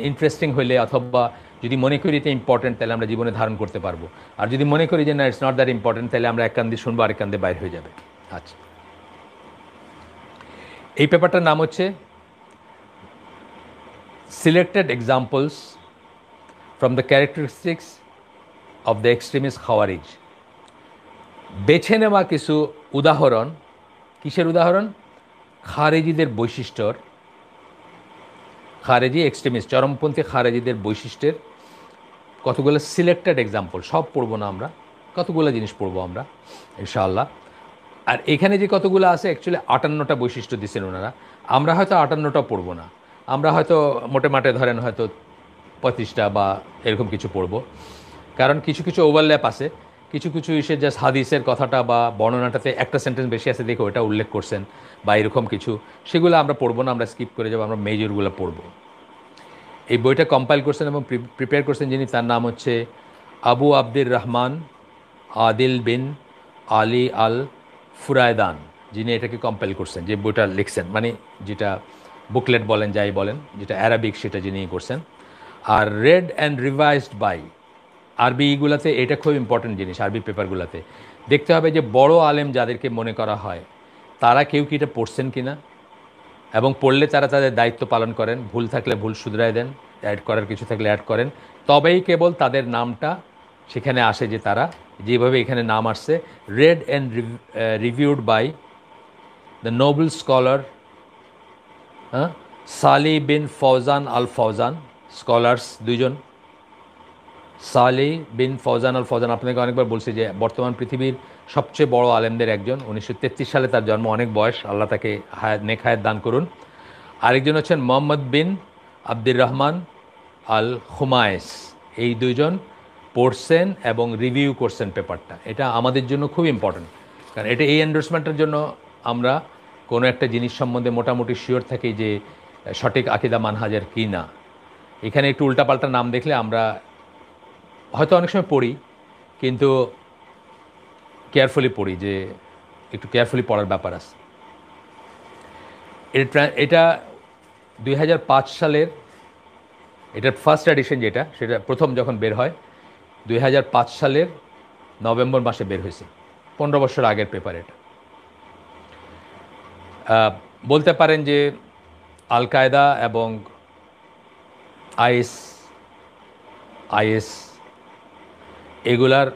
A: ইন্টারেস্টিং হইলে, অথবা যদি মনে করি এটা ইম্পর্টেন্ট, তাহলে আমরা জীবনে ধারণ করতে পারবো। আর যদি মনে করি যে না, ইটস নট দ্যাট ইম্পর্টেন্ট, তাহলে আমরা এক কান দিয়ে শুনবো, আরেক কান দিয়ে বাইর হয়ে যাবে। আচ্ছা, এই পেপারটার নাম হচ্ছে selected examples from the characteristics of the extremist খাওয়ারিজ। বেছে নেওয়া কিছু উদাহরণ। কিসের উদাহরণ? খারেজিদের বৈশিষ্ট্যর, খারেজি এক্সট্রিমিস্ট চরমপন্থী খারেজিদের বৈশিষ্ট্যের কতগুলো সিলেক্টেড এক্সাম্পল, সব পড়বো না আমরা, কতগুলো জিনিস পড়বো আমরা ইনশাআল্লাহ। আর এখানে যে কতগুলো আছে অ্যাকচুয়ালি 58টা বৈশিষ্ট্য দিচ্ছেন ওনারা, আমরা হয়তো 58টা পড়বো না, আমরা হয়তো মোটে মাটে ধরেন হয়তো 35টা বা এরকম কিছু পড়বো, কারণ কিছু কিছু ওভারল্যাপ আছে, কিছু কিছু ইসে জাস্ট হাদিসের কথাটা বা বর্ণনাটাতে একটা সেন্টেন্স বেশি আছে দেখে ওটা উল্লেখ করছেন বা এরকম কিছু, সেগুলো আমরা পড়বো না, আমরা স্কিপ করে যাবো, আমরা মেজরগুলো পড়বো। এই বইটা কম্পাইল করছেন এবং প্রিপেয়ার করছেন যিনি, তার নাম হচ্ছে আবু আব্দুর রহমান আদিল বিন আলী আল ফুরায়দান, যিনি এটাকে কম্পাইল করছেন, যে বইটা লিখছেন, মানে যেটা বুকলেট বলেন যাই বলেন, যেটা অ্যারাবিক সেটা যিনি করছেন। আর রেড অ্যান্ড রিভাইজড বাই, আরবিগুলোতে এটা খুব ইম্পর্টেন্ট জিনিস, আরবি পেপারগুলোতে দেখতে হবে যে বড় আলেম যাদেরকে মনে করা হয় তারা কেউ কি এটা পড়ছেন কি না, এবং পড়লে তারা তাদের দায়িত্ব পালন করেন, ভুল থাকলে ভুল শুধরায় দেন, অ্যাড করার কিছু থাকলে অ্যাড করেন, তবেই কেবল তাদের নামটা সেখানে আসে, যে তারা যেভাবে এখানে নাম আসছে, read and reviewed by the noble scholar Saleh bin Fawzan al Fawzan, scholars দুইজন, Saleh bin Fawzan al Fawzan, আপনাকে অনেকবার বলছি যে বর্তমান পৃথিবীর সবচেয়ে বড় আলেমদের একজন, 1933 সালে তার জন্ম, অনেক বয়স, আল্লাহ তাকে নেক হায়াত দান করুন। আরেকজন হচ্ছেন মোহাম্মদ বিন আব্দুর রহমান আল খুমায়েস, এই দুইজন পড়ছেন এবং রিভিউ করছেন পেপারটা। এটা আমাদের জন্য খুব ইম্পর্ট্যান্ট, কারণ এটা এই এন্ডোর্সমেন্টের জন্য আমরা কোনো একটা জিনিস সম্বন্ধে মোটামুটি শিওর থাকি যে সঠিক আকিদা মানহাজের কি না। এখানে একটু উল্টাপাল্টা নাম দেখলে আমরা হয়তো অনেক সময় পড়ি, কিন্তু কেয়ারফুলি পড়ি, যে একটু কেয়ারফুলি পড়ার ব্যাপার আছে। এটা 2005 সালের, এটার ফার্স্ট এডিশন যেটা, সেটা প্রথম যখন বের হয় 2005 সালের নভেম্বর মাসে বের হয়েছে, 15 বছর আগের পেপার এটা। বলতে পারেন যে আল কায়দা এবং আইএস এগুলার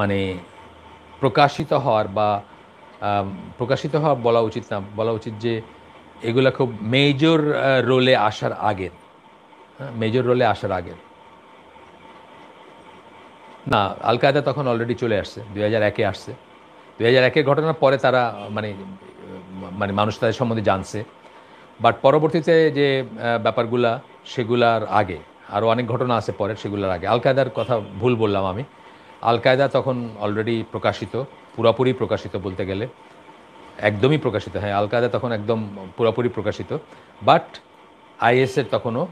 A: মানে প্রকাশিত হওয়ার বলা উচিত না, বলা উচিত যে এগুলা খুব মেজর রোলে আসার আগের, মেজর রোলে আসার আগের না। আল কায়দা তখন অলরেডি চলে আসছে, 2001-এ আসছে, 2001-এর ঘটনার পরে তারা মানে মানে মানুষ তাদের সম্বন্ধে জানছে, বাট পরবর্তীতে যে ব্যাপারগুলা সেগুলার আগে আরও অনেক ঘটনা আছে পরের, সেগুলোর আগে। আল কায়দার কথা ভুল বললাম আমি, আল কায়দা তখন অলরেডি প্রকাশিত, পুরোপুরি প্রকাশিত বলতে গেলে, একদমই প্রকাশিত, হ্যাঁ আল কায়দা তখন একদম পুরোপুরি প্রকাশিত, বাট আইএসের তখনও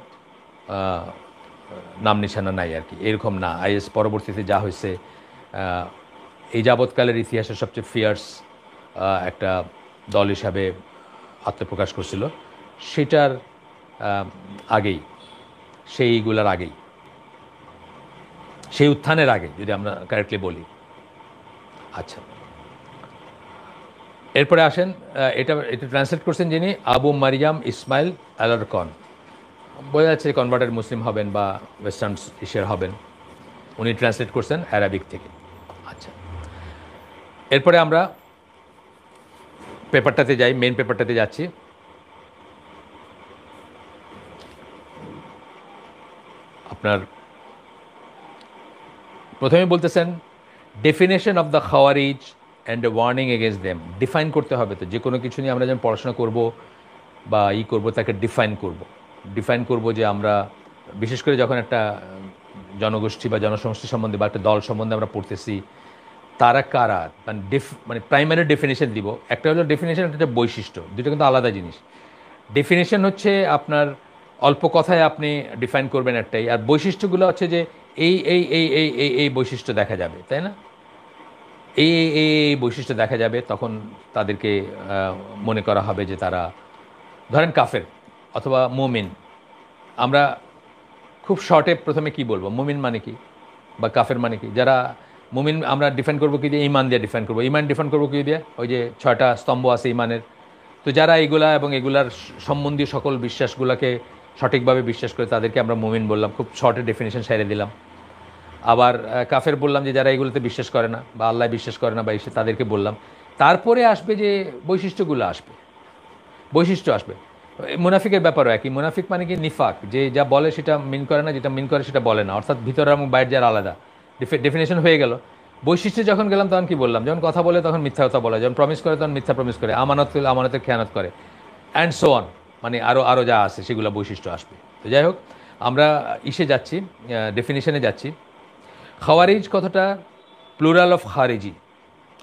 A: নাম নিশানা নাই আর কি, এরকম না। আইএস পরবর্তীতে যা হয়েছে, এই যাবৎকালের ইতিহাসের সবচেয়ে ফিয়ার্স একটা দল হিসাবে আত্মপ্রকাশ করছিল, সেটার আগেই, সেইগুলার আগেই, সেই উত্থানের আগে যদি আমরা কারেক্টলি বলি। আচ্ছা, এরপরে আসেন, এটা ট্রান্সলেট করছেন যিনি, আবু মারিয়াম ইসমাইল আলারকন, বোঝা যাচ্ছে কনভার্টেড মুসলিম হবেন বা ওয়েস্টার্ন এশিয়ার হবেন, উনি ট্রান্সলেট করছেন অ্যারাবিক থেকে। আচ্ছা, এরপরে আমরা পেপারটাতে যাই, মেন পেপারটাতে যাচ্ছি। আপনার প্রথমে বলতেছেন ডেফিনেশন অফ দ্য খাওয়ারিজ and a warning against them. Define করতে হবে তো, যে কোনো কিছু নিয়ে আমরা যখন পড়াশোনা করব বা করব, তাকে ডিফাইন করব যে আমরা বিশেষ করে যখন একটা জনগোষ্ঠী বা জনসমষ্টি সম্বন্ধে বা একটা দল সম্বন্ধে আমরা পড়তেছি, তারা কারা, মানে প্রাইমারি ডেফিনেশন দিব। একটা হলো ডেফিনেশন, একটা বৈশিষ্ট্য, দুটো কিন্তু আলাদা জিনিস। ডেফিনেশন হচ্ছে আপনার অল্প কথায় আপনি ডিফাইন করবেন একটাই, আর বৈশিষ্ট্যগুলো হচ্ছে যে এই এই এই এই এই এই বৈশিষ্ট্য দেখা যাবে, তাই না? এই এই এই এই বৈশিষ্ট্য দেখা যাবে, তখন তাদেরকে মনে করা হবে যে তারা ধরেন কাফের অথবা মুমিন। আমরা খুব শর্টে প্রথমে কি বলবো, মুমিন মানে কি বা কাফের মানে কি? যারা মুমিন আমরা ডিফাইন করবো কি দিয়ে? ইমান দিয়ে ডিফাইন করবো। ইমান ডিফাইন করবো কি দিয়ে? ওই যে 6টা স্তম্ভ আছে ইমানের। তো যারা এগুলা এবং এগুলার সম্বন্ধীয় সকল বিশ্বাসগুলোকে সঠিকভাবে বিশ্বাস করে, তাদেরকে আমরা মুমিন বললাম, খুব শর্টে ডেফিনেশন সাইরে দিলাম। আবার কাফের বললাম যে যারা এগুলোতে বিশ্বাস করে না বা আল্লাহ বিশ্বাস করে না বা এসে, তাদেরকে বললাম। তারপরে আসবে যে বৈশিষ্ট্যগুলো আসবে, বৈশিষ্ট্য আসবে। মুনাফিকের ব্যাপারও একই। মুনাফিক মানে কি নিফাক, যে যা বলে সেটা মিন করে না, যেটা মিন করে সেটা বলে না, অর্থাৎ ভিতর এবং বাইরে যার আলাদা। ডেফিনেশন হয়ে গেল। বৈশিষ্ট্যে যখন গেলাম তখন কি বললাম, যখন কথা বলে তখন মিথ্যা কথা বলে, যখন প্রমিস করে তখন মিথ্যা প্রমিস করে, আমানত করলে আমানতের খেয়ানত করে, অ্যান্ড সো অন, মানে আরও আরও যা আছে সেগুলো বৈশিষ্ট্য আসবে। তো যাই হোক, আমরা ইসে যাচ্ছি, ডেফিনেশনে যাচ্ছি। খাওয়ারিজ কথাটা প্লুরাল অফ খারিজি,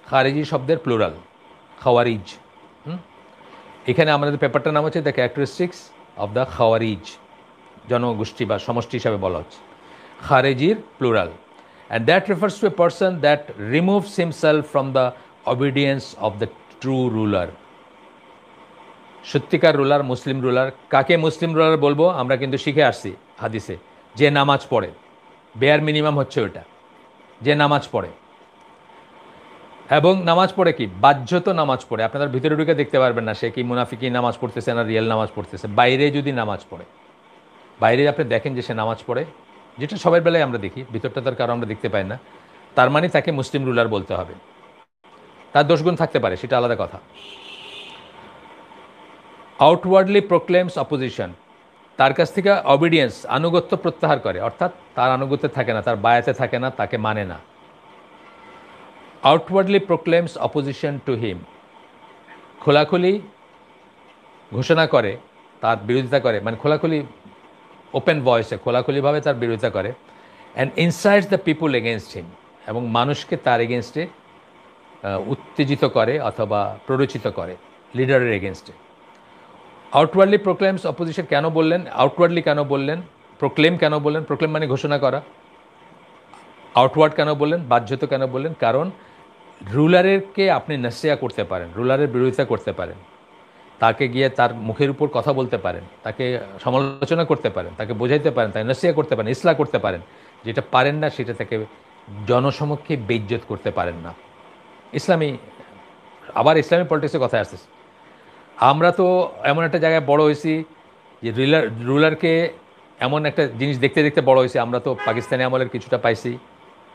A: খারিজি শব্দের প্লুরাল খাওয়ারিজ। এখানে আমাদের পেপারটার নাম হচ্ছে দ্য ক্যারেক্টারিস্টিক্স অফ দ্য খাওয়ারিজ, জনগোষ্ঠী বা সমষ্টি হিসাবে বলা হচ্ছে খারেজির plural. And that refers to a person that removes himself from the obedience of the true ruler. সত্যিকার রুলার, মুসলিম রুলার। কাকে মুসলিম রুলার বলবো আমরা কিন্তু শিখে আসছি হাদিসে, যে নামাজ পড়ে, বেয়ার মিনিমাম হচ্ছে ওটা, যে নামাজ পড়ে। এবং নামাজ পড়ে কি বাহ্যত নামাজ পড়ে, আপনারা ভিতরে ঢুকে দেখতে পারবেন না সে কি মুনাফিকি নামাজ পড়তেছে না রিয়েল নামাজ পড়তেছে। বাইরে যদি নামাজ পড়ে, বাইরে আপনি দেখেন যে সে নামাজ পড়ে, যেটা সবার বেলায় আমরা দেখি, ভিতরটা তার কারো আমরা দেখতে পাই না, তার মানে তাকে মুসলিম রুলার বলতে হবে। তার দোষগুণ থাকতে পারে, সেটা আলাদা কথা। আউটওয়ার্ডলি প্রোক্লেমস অপোজিশন, তার কাছ থেকে অবিডিয়েন্স আনুগত্য প্রত্যাহার করে, অর্থাৎ তার আনুগত্যে থাকে না, তার বায়াতে থাকে না, তাকে মানে না। Outwardly proclaims opposition to him, খোলাখুলি ঘোষণা করে, তার বিরোধিতা করে, মানে খোলাখুলি ওপেন ভয়েসে খোলাখুলিভাবে তার বিরোধিতা করে। And insights the people against him, এবং মানুষকে তার এগেনস্টে উত্তেজিত করে অথবা প্ররোচিত করে, লিডারের এগেনস্টে। আউটওয়ার্ডলি প্রোক্লেমস অপোজিশন কেন বললেন, আউটওয়ার্ডলি কেন বললেন, প্রোক্লেম কেন বললেন, প্রোক্লেম মানে ঘোষণা করা। আউটওয়ার্ড কেন বললেন, বাহ্যত কেন বললেন, কারণ রুলারেরকে আপনি নসিয়া করতে পারেন, রুলারের বিরোধিতা করতে পারেন, তাকে গিয়ে তার মুখের উপর কথা বলতে পারেন, তাকে সমালোচনা করতে পারেন, তাকে বোঝাইতে পারেন, তাকে নসিয়া করতে পারেন, ইসলাহ করতে পারেন। যেটা পারেন না সেটা তাকে জনসমক্ষে বেইজ্জত করতে পারেন না। ইসলামী, আবার ইসলামী পলিটিক্সের কথা আসতেছে। আমরা তো এমন একটা জায়গায় বড় হয়েছি যে রুলারকে এমন একটা জিনিস দেখতে দেখতে বড় হয়েছে। আমরা তো পাকিস্তানি আমলের কিছুটা পাইছি,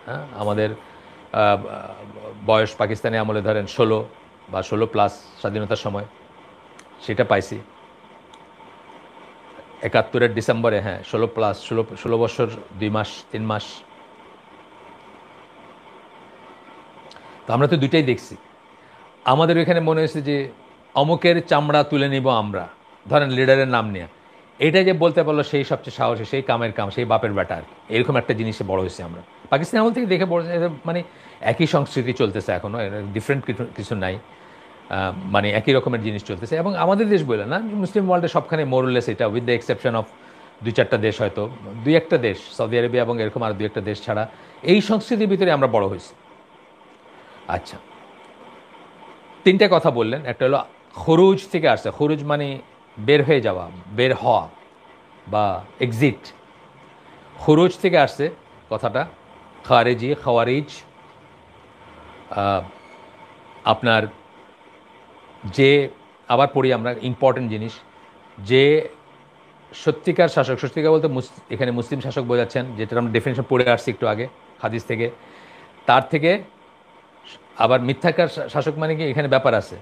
A: হ্যাঁ, আমাদের বয়স পাকিস্তানি আমলে ধরেন 16 বা 16+ স্বাধীনতার সময়, সেটা পাইছি 71-এর ডিসেম্বরে, হ্যাঁ 16+, 16 বছর 2 মাস 3 মাস। তো আমরা তো দুইটাই দেখছি। আমাদের এখানে মনে হয়েছে যে অমুকের চামড়া তুলে নিব আমরা, ধরেন লিডারের নাম নিয়ে, এটা যে বলতে পারলো সেই সবচেয়ে সাহসী, সেই কামের কাম, সেই বাপের বেটা আর কি। এরকম একটা জিনিসে বড় হয়েছে আমরা। পাকিস্তান আমল থেকে দেখে বড়, মানে একই সংস্কৃতি চলতেছে এখনও, ডিফারেন্ট কিছু নাই, মানে একই রকমের জিনিস চলতেছে। এবং আমাদের দেশ বলে না, মুসলিম ওয়ার্ল্ডে সবখানে মোরলেস এটা, উইথ দ্য এক্সেপশন অফ 2-4টা দেশ, হয়তো 2-1টা দেশ, সৌদি আরবিয়া এবং এরকম আর 2-1টা দেশ ছাড়া, এই সংস্কৃতির ভিতরে আমরা বড় হয়েছি। আচ্ছা, 3টে কথা বললেন। একটা হলো খরুজ থেকে আসছে, খরুজ মানে বের হয়ে যাওয়া, বের হওয়া বা এক্সিট। খরুজ থেকে আসছে কথাটা, খারেজি, খাওয়ারিজ। আপনার যে, আবার পড়ি আমরা, ইম্পর্টেন্ট জিনিস, যে সত্যিকার শাসক, সত্যিকার বলতে এখানে মুসলিম শাসক বোঝাচ্ছেন, যেটা আমরা ডেফিনেশন পড়ে আসছি একটু আগে হাদিস থেকে। তার থেকে আবার মিথ্যাকার শাসক মানে কি, এখানে ব্যাপার আছে,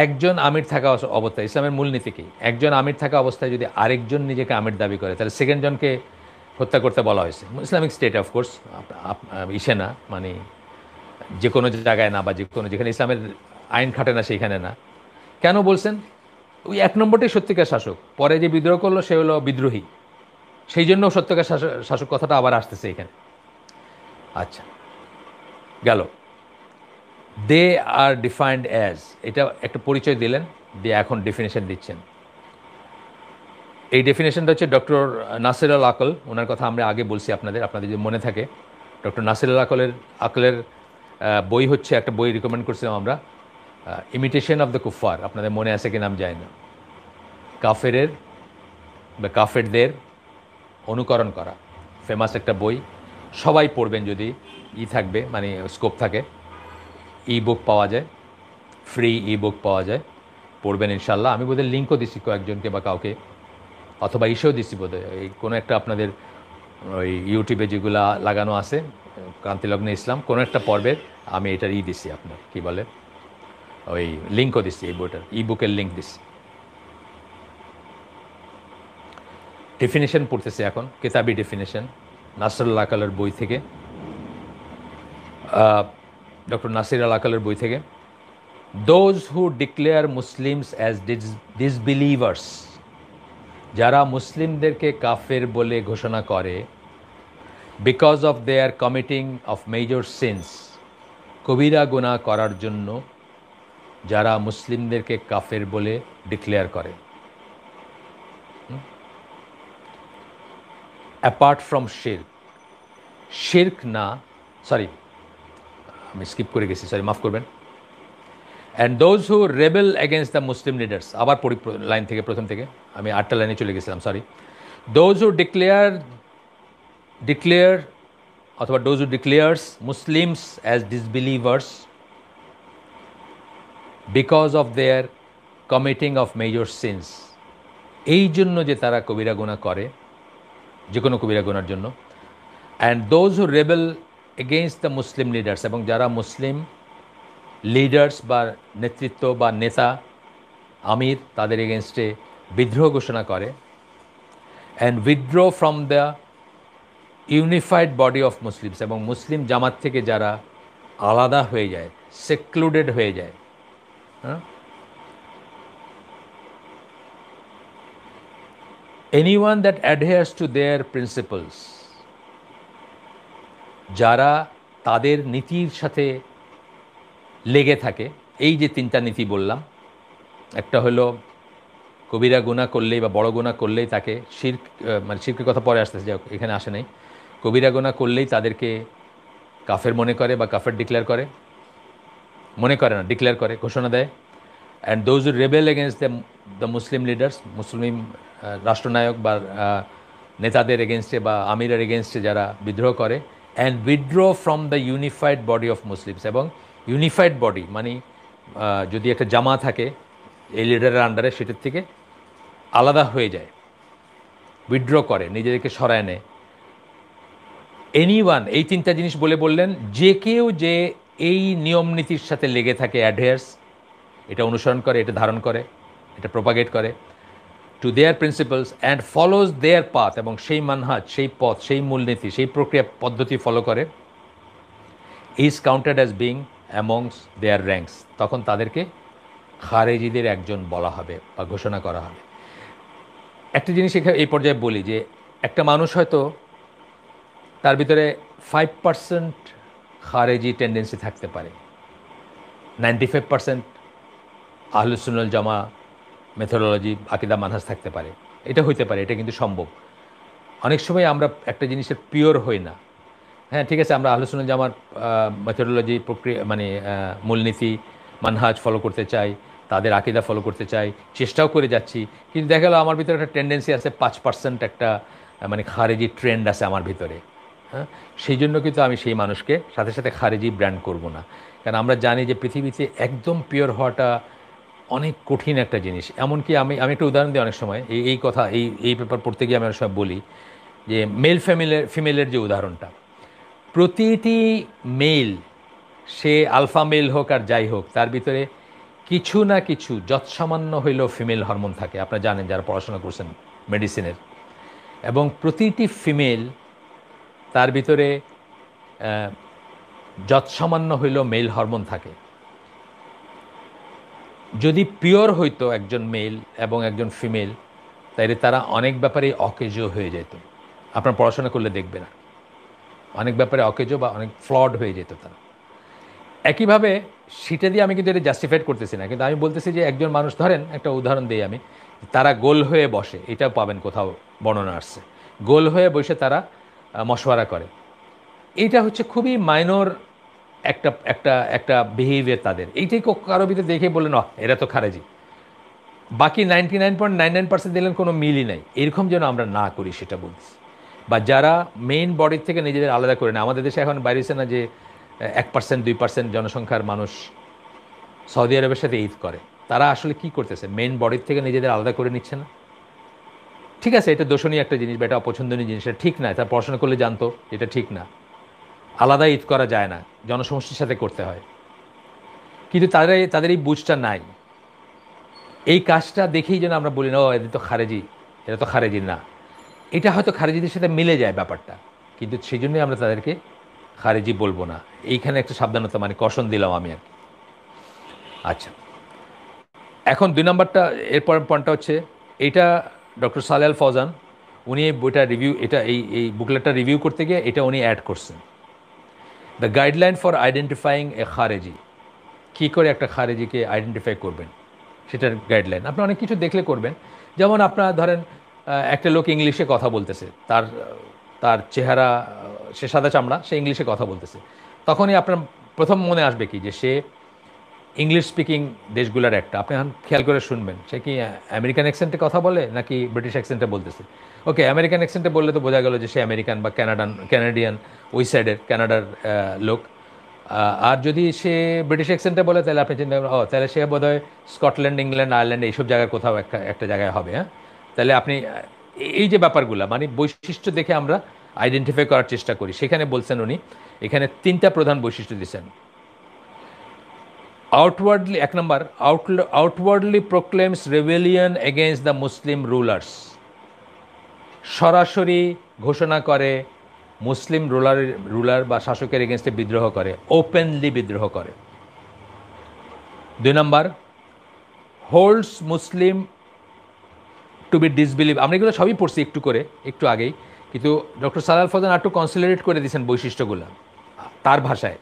A: একজন আমির থাকা অবস্থায়, ইসলামের মূলনীতি কি, একজন আমির থাকা অবস্থায় যদি আরেকজন নিজেকে আমির দাবি করে, তাহলে সেকেন্ড জনকে হত্যা করতে বলা হয়েছে। ইসলামিক স্টেট অফকোর্স ইসে না, মানে যে কোনো জায়গায় না, বা যে কোনো, যেখানে ইসলামের আইন খাটে না সেইখানে না। কেন বলছেন, ওই 1 নম্বরটাই সত্যিকার শাসক, পরে যে বিদ্রোহ করলো সে হলো বিদ্রোহী, সেই জন্য সত্যিকার শাসক কথাটা আবার আসতেছে এখানে। আচ্ছা, গেল। দে আর ডিফাইন্ড অ্যাজ, এটা একটা পরিচয় দিলেন, দিয়ে এখন ডেফিনেশন দিচ্ছেন। এই ডেফিনেশনটা হচ্ছে ডক্টর নাসিরুল আকল, ওনার কথা আমরা আগে বলছি আপনাদের যদি মনে থাকে। ডক্টর নাসিরুল আকলের বই হচ্ছে, একটা বই রিকমেন্ড করছিলাম আমরা, ইমিটেশন অফ দ্য কুফার, আপনাদের মনে আছে কি নাম যায় না, কাফেরের বা কাফেরদের অনুকরণ করা, ফেমাস একটা বই, সবাই পড়বেন যদি থাকবে, মানে স্কোপ থাকে। ই বুক পাওয়া যায়, ফ্রি ই বুক পাওয়া যায়, পড়বেন ইনশাল্লাহ। আমি বোধহয় লিঙ্কও দিচ্ছি কয়েকজনকে বা কাউকে, অথবা ইসেও দিচ্ছি বোধহয়, এই কোনো একটা আপনাদের ওই ইউটিউবে যেগুলা লাগানো আছে, ক্রান্তিলগ্নে ইসলাম, কোনো একটা পর্বের আমি এটার দিচ্ছি, আপনার কি বলে, ওই লিঙ্কও দিচ্ছি, এই বইটার ই বুকের লিঙ্ক দিচ্ছি। ডেফিনেশন পড়তেছি এখন, কিতাবি ডেফিনেশন নাসরুল আকালের বই থেকে, ডক্টর নাসির আল আকালের বই থেকে। Those who declare Muslims as disbelievers, যারা মুসলিমদেরকে কাফের বলে ঘোষণা করে, because of their committing of major sins, কবিরা গুনাহ করার জন্য যারা মুসলিমদেরকে কাফের বলে ডিক্লেয়ার করে, অ্যাপার্ট ফ্রম শিরক, শিরক না, সরি আমি স্কিপ করে গেছি, সরি মাফ করবেন। And those who rebel against the Muslim leaders, আবার পড়ি লাইন থেকে, প্রথম থেকে, আমি 8টা লাইনে চলে গেছিলাম, সরি। দোজ হু ডিক্লেয়ার অথবা those who declares Muslims as disbelievers because of their committing of major sins, এই জন্য যে তারা কবিরা গুনাহ করে, যে কোনো কবিরা গুনার জন্য। And those who rebel against the Muslim leaders, এবং যারা মুসলিম লিডার্স বা নেতৃত্ব বা নেতা আমির তাদের এগেনস্টে বিদ্রোহ ঘোষণা করে। And withdraw from the unified body of Muslims, এবং মুসলিম জামাত থেকে যারা আলাদা হয়ে যায়, সেক্লুডেড হয়ে যায়, হ্যাঁ, anyone that adheres to their principles, যারা তাদের নীতির সাথে লেগে থাকে। এই যে 3টা নীতি বললাম, একটা হলো কবিরা গুনাহ করলেই বা বড় গুনাহ করলেই তাকে শিরক, মানে শিরকের কথা পরে আসতেছে, যাই হোক এখানে আসে নাই, কবিরা গুনাহ করলেই তাদেরকে কাফের মনে করে বা কাফের ডিক্লেয়ার করে, মনে করে না, ডিক্লেয়ার করে, ঘোষণা দেয়। And those who rebel against the Muslim leaders, Muslim রাষ্ট্রনায়ক বা নেতাদের এগেনস্টে বা আমিরের এগেনস্টে যারা বিদ্রোহ করে। And withdraw from the unified body of Muslims, এবং ইউনিফাইড বডি মানে যদি একটা জামা থাকে এই লিডারের আন্ডারে, সেটার থেকে আলাদা হয়ে যায়, উইথড্র করে, নিজেদেরকে সরায় নেয়। এনিওয়ান, এই 3টা জিনিস বললেন, যে কেউ যে এই নিয়ম নীতির সাথে লেগে থাকে, অ্যাডহেয়ার্স, এটা অনুসরণ করে, এটা ধারণ করে, এটা প্রপাগেট করে, to their principles and follows their path, এবং সেই মানহাজ, সেই পথ, সেই মূলনীতি, সেই প্রক্রিয়া পদ্ধতি ফলো করে, is counted as being amongst their ranks, তখন তাদেরকে খারেজিদের একজন বলা হবে বা ঘোষণা করা হবে। একটা জিনিস এখানে এই পর্যায়ে বলি যে একটা মানুষ হয়তো তার ভিতরে 5% খারেজি টেন্ডেন্সি থাকতে পারে, 95% আহলুস সুন্নাহ জামা মেথোডোলজি, আকিদা, মানহাজ থাকতে পারে। এটা হইতে পারে, এটা কিন্তু সম্ভব। অনেক সময় আমরা একটা জিনিসের পিওর হই না। হ্যাঁ, ঠিক আছে, আমরা আহলুস সুন্নাহ জামার মেথোডোলজি, প্রক্রিয়া, মানে মূলনীতি, মানহাজ ফলো করতে চাই, তাদের আকিদা ফলো করতে চাই, চেষ্টাও করে যাচ্ছি, কিন্তু দেখা গেল আমার ভিতরে একটা টেন্ডেন্সি আছে, 5% একটা মানে খারেজি ট্রেন্ড আছে আমার ভিতরে। হ্যাঁ, সেই জন্য কিন্তু আমি সেই মানুষকে সাথে সাথে খারেজি ব্র্যান্ড করব না, কারণ আমরা জানি যে পৃথিবীতে একদম পিওর হওয়াটা অনেক কঠিন একটা জিনিস। এমনকি আমি একটা উদাহরণ দিই, অনেক সময় এই কথা, এই পেপার পড়তে গিয়ে আমি অনেক সময় বলি যে মেল ফিমেলের যে উদাহরণটা, প্রতিটি মেল, সে আলফা মেল হোক আর যাই হোক, তার ভিতরে কিছু না কিছু যৎসামান্য হইলেও ফিমেল হরমোন থাকে, আপনারা জানেন যারা পড়াশোনা করছেন মেডিসিনের। এবং প্রতিটি ফিমেল, তার ভিতরে যৎসামান্য হইলেও মেল হরমোন থাকে। যদি পিওর হইতো একজন মেল এবং একজন ফিমেল, তাইলে তারা অনেক ব্যাপারে অকেজো হয়ে যেত। আপনার পড়াশোনা করলে দেখবে না, অনেক ব্যাপারে অকেজো বা অনেক ফ্লড হয়ে যেত তারা। একইভাবে সেটা দিয়ে আমি কিন্তু এটা জাস্টিফাইড করতেছি না, কিন্তু আমি বলতেছি যে একজন মানুষ, ধরেন একটা উদাহরণ দিই আমি, তারা গোল হয়ে বসে, এটাও পাবেন কোথাও বর্ণনা আসছে, গোল হয়ে বসে তারা মশওয়ারা করে। এইটা হচ্ছে খুবই মাইনর একটা একটা একটা বিহেভিয়ার তাদের। এইটাই কারো ভিতরে দেখে বললেন এরা তো খারেজি, বাকি 99.99% দিলেন কোনো মিলই নাই, এরকম যেন আমরা না করি সেটা বলছি। বা যারা মেইন বডির থেকে নিজেদের আলাদা করে না, আমাদের দেশে এখন বাইরেছে না যে 1% 2% জনসংখ্যার মানুষ সৌদি আরবের সাথে ঈদ করে, তারা আসলে কি করতেছে, মেইন বডির থেকে নিজেদের আলাদা করে নিচ্ছে না। ঠিক আছে, এটা দোষণীয় একটা জিনিস বা এটা অপছন্দনীয় জিনিস, এটা ঠিক না, তার পড়াশোনা করলে জানতো এটা ঠিক না, আলাদা ঈদ করা যায় না, জনসমষ্টির সাথে করতে হয়। কিন্তু তাদের এই বুঝটা নাই। এই কাজটা দেখেই যেন আমরা বলি না, ও এদের তো খারেজি, এরা তো খারেজি না। এটা হয়তো খারেজিদের সাথে মিলে যায় ব্যাপারটা, কিন্তু সেই জন্যই আমরা তাদেরকে খারেজি বলবো না। এইখানে একটা সাবধানতা, মানে কশন দিলাম আমি আর কি। আচ্ছা, এখন 2 নম্বরটা, এরপর পয়েন্টটা হচ্ছে এটা ডক্টর সালেহ আল ফৌজান উনি এই বইটা রিভিউ, এটা এই বুকলেটটা রিভিউ করতে গিয়ে এটা উনি অ্যাড করছেন, দ্য গাইডলাইন ফর আইডেন্টিফাইং এ খারেজি। কী করে একটা খারেজিকে আইডেন্টিফাই করবেন সেটার গাইডলাইন। আপনি অনেক কিছু দেখলে করবেন, যেমন আপনার ধরেন একটা লোক ইংলিশে কথা বলতেছে, তার তার চেহারা, সে সাদা চামড়া, সে ইংলিশে কথা বলতেছে, তখনই আপনার প্রথম মনে আসবে কি যে সে ইংলিশ স্পিকিং দেশগুলোর একটা। আপনি এখন খেয়াল করে শুনবেন সে কি আমেরিকান অ্যাকসেন্টে কথা বলে নাকি ব্রিটিশ অ্যাকসেন্টে বলতেছে। ওকে, আমেরিকান অ্যাকসেন্টে বললে তো বোঝা গেল যে সে আমেরিকান বা ক্যানাডিয়ান, ওই সাইডের কানাডার লোক। আর যদি সে ব্রিটিশ অ্যাকসেন্টে বলে তাহলে আপনি চিন্তা করেন, ও তাহলে সে বোধহয় স্কটল্যান্ড, ইংল্যান্ড, আয়ারল্যান্ড এইসব জায়গায় কোথাও একটা জায়গায় হবে। হ্যাঁ, তাহলে আপনি এই যে ব্যাপারগুলো, মানে বৈশিষ্ট্য দেখে আমরা আইডেন্টিফাই করার চেষ্টা করি। সেখানে বলছেন উনি, এখানে 3টা প্রধান বৈশিষ্ট্য দিচ্ছেন। Outwardly, 1 number, outwardly proclaims rebellion against the Muslim rulers. সরাসরি ঘোষণা করে মুসলিম রুলার বা শাসকের এগেনস্টে বিদ্রোহ করে, ওপেনলি বিদ্রোহ করে। 2 নম্বর, হোল্ডস মুসলিম টু বি ডিসবিলিভ। আমরা এগুলো সবই পড়ছি একটু করে, একটু আগেই, কিন্তু ডক্টর সালেহ আল ফৌজান একটু কনসিলারেট করে দিয়েছেন বৈশিষ্ট্যগুলো তার ভাষায়।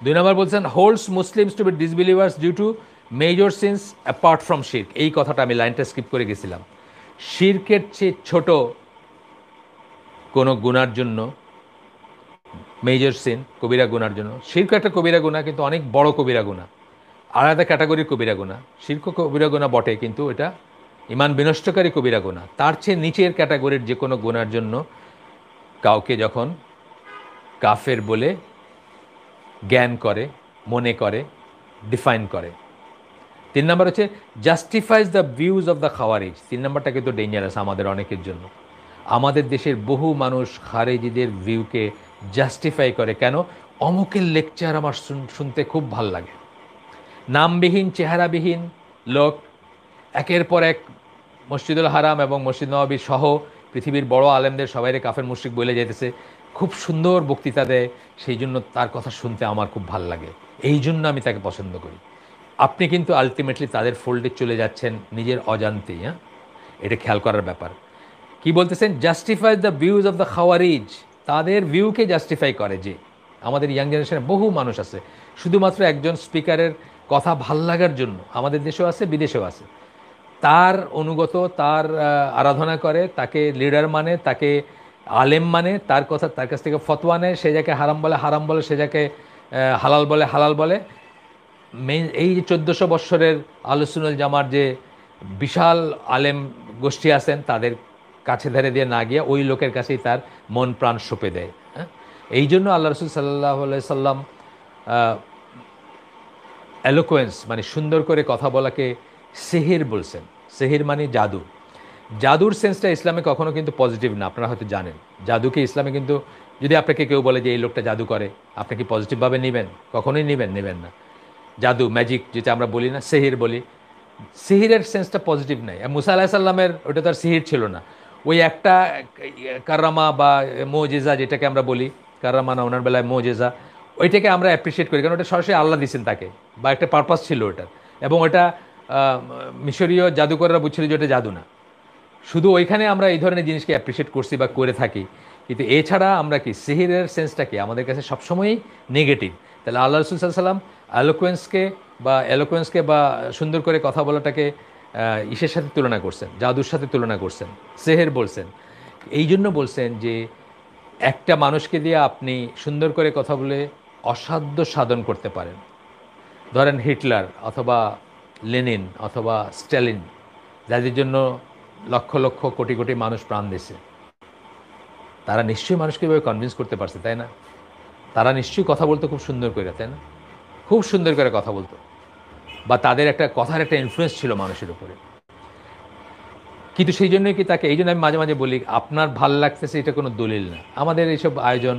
A: 2 নম্বর বলছেন, holds Muslims to be disbelievers due to major sins apart from শিরক। এই কথাটা আমি লাইনটা স্কিপ করে গেছিলাম। শিরকের চেয়ে ছোট কোনো গুনার জন্য, মেজর সিন কবিরা গুনার জন্য, শিরক একটা কবিরা গুনাহ কিন্তু অনেক বড় কবিরা গুনাহ, আলাদা ক্যাটাগরির কবিরা গুনাহ। শিরক কবিরা গুনাহ বটে, কিন্তু এটা ইমান বিনষ্টকারী কবিরা গুনাহ। তার চেয়ে নিচের ক্যাটাগরির যে কোনো গুনার জন্য কাউকে যখন কাফের বলে জ্ঞান করে, মনে করে, ডিফাইন করে। 3 নম্বর হচ্ছে জাস্টিফাইজ দ্য ভিউজ অফ দ্য খাওয়ারিজ। 3 নম্বরটা কিন্তু ডেঞ্জারাস আমাদের অনেকের জন্য। আমাদের দেশের বহু মানুষ খারেজিদের ভিউকে জাস্টিফাই করে, কেন? অমুকের লেকচার আমার শুনতে খুব ভাল লাগে। নামবিহীন, চেহারাবিহীন লোক একের পর এক মসজিদুল হারাম এবং মসজিদ নববী সহ পৃথিবীর বড় আলেমদের সবাইরে কাফের মুশরিক বলে যেতেছে, খুব সুন্দর বক্তৃতা দেয়, সেই জন্য তার কথা শুনতে আমার খুব ভাল লাগে, এই জন্য আমি তাকে পছন্দ করি। আপনি কিন্তু আলটিমেটলি তাদের ফোল্ডে চলে যাচ্ছেন নিজের অজান্তেই। হ্যাঁ, এটা খেয়াল করার ব্যাপার। কি বলতেছেন? Justify the views of the খাওয়ারিজ। তাদের ভিউকে জাস্টিফাই করে। যে আমাদের ইয়াং জেনারেশনে বহু মানুষ আছে শুধুমাত্র একজন স্পিকারের কথা ভাল লাগার জন্য, আমাদের দেশেও আছে, বিদেশেও আছে, তার অনুগত, তার আরাধনা করে, তাকে লিডার মানে, তাকে আলেম মানে, তার কথা, তার কাছ থেকে ফতোয়া নেয়, সে যাকে হারাম বলে হারাম বলে, সে যাকে হালাল বলে হালাল বলে। এই যে 1400 বৎসরের আহলে সুন্নাত জামার যে বিশাল আলেম গোষ্ঠী আছেন, তাদের কাছে ধারে দিয়ে না গিয়ে ওই লোকের কাছেই তার মন প্রাণ সঁপে দেয়। হ্যাঁ, এই জন্য আল্লাহ রসুল সাল্লাল্লাহু আলাইহি সাল্লাম এলোকোয়েন্স মানে সুন্দর করে কথা বলাকে সেহির বলছেন। সেহির মানে জাদু। জাদুর সেন্সটা ইসলামে কখনো কিন্তু পজিটিভ না, আপনারা হয়তো জানেন। জাদুকে ইসলামে কিন্তু, যদি আপনাকে কেউ বলে যে এই লোকটা জাদু করে, আপনি কি পজিটিভভাবে নেবেন? কখনোই নেবেন না। জাদু, ম্যাজিক যেটা আমরা বলি না, সেহির বলি, সিহিরের সেন্সটা পজিটিভ নাই। মুসা আলাইহিস সালামের ওটা তার সিহির ছিল না, ওই একটা কারামা বা মোজেজা যেটাকে আমরা বলি, কারামা না, ওনার বেলায় মোজেজা, ওইটাকে আমরা অ্যাপ্রিসিয়েট করি, কারণ ওটা সরাসরি আল্লাহ দিয়েছেন তাকে, বা একটা পারপাস ছিল ওটার। এবং ওটা মিশরীয় জাদুকররা বুঝছিল যে ওটা জাদু না। শুধু ওইখানে আমরা এই ধরনের জিনিসকে অ্যাপ্রিসিয়েট করছি বা করে থাকি, কিন্তু এছাড়া আমরা কি, সিহিরের সেন্সটা কি আমাদের কাছে সবসময়ই নেগেটিভ। তাহলে আল্লাহ রসুল সাল্লাম এলোকোয়েন্সকে বা সুন্দর করে কথা বলাটাকে ইসের সাথে তুলনা করছেন, জাদুর সাথে তুলনা করছেন, সেহের বলছেন। এই জন্য বলছেন যে একটা মানুষকে দিয়ে আপনি সুন্দর করে কথা বলে অসাধ্য সাধন করতে পারেন। ধরেন হিটলার অথবা লেনিন অথবা স্ট্যালিন, যাদের জন্য লক্ষ লক্ষ কোটি কোটি মানুষ প্রাণ দিয়েছে, তারা নিশ্চয়ই মানুষকে এভাবে কনভিন্স করতে পারছে, তাই না? তারা নিশ্চয়ই কথা বলতো খুব সুন্দর করে, তাই না? খুব সুন্দর করে কথা বলতো, বা তাদের একটা কথার একটা ইনফ্লুয়েন্স ছিল মানুষের উপরে। কিন্তু সেই জন্যই কি তাকে, এই জন্য আমি মাঝে মাঝে বলি, আপনার ভাল লাগতেছে এটা কোনো দলিল না। আমাদের এইসব আয়োজন,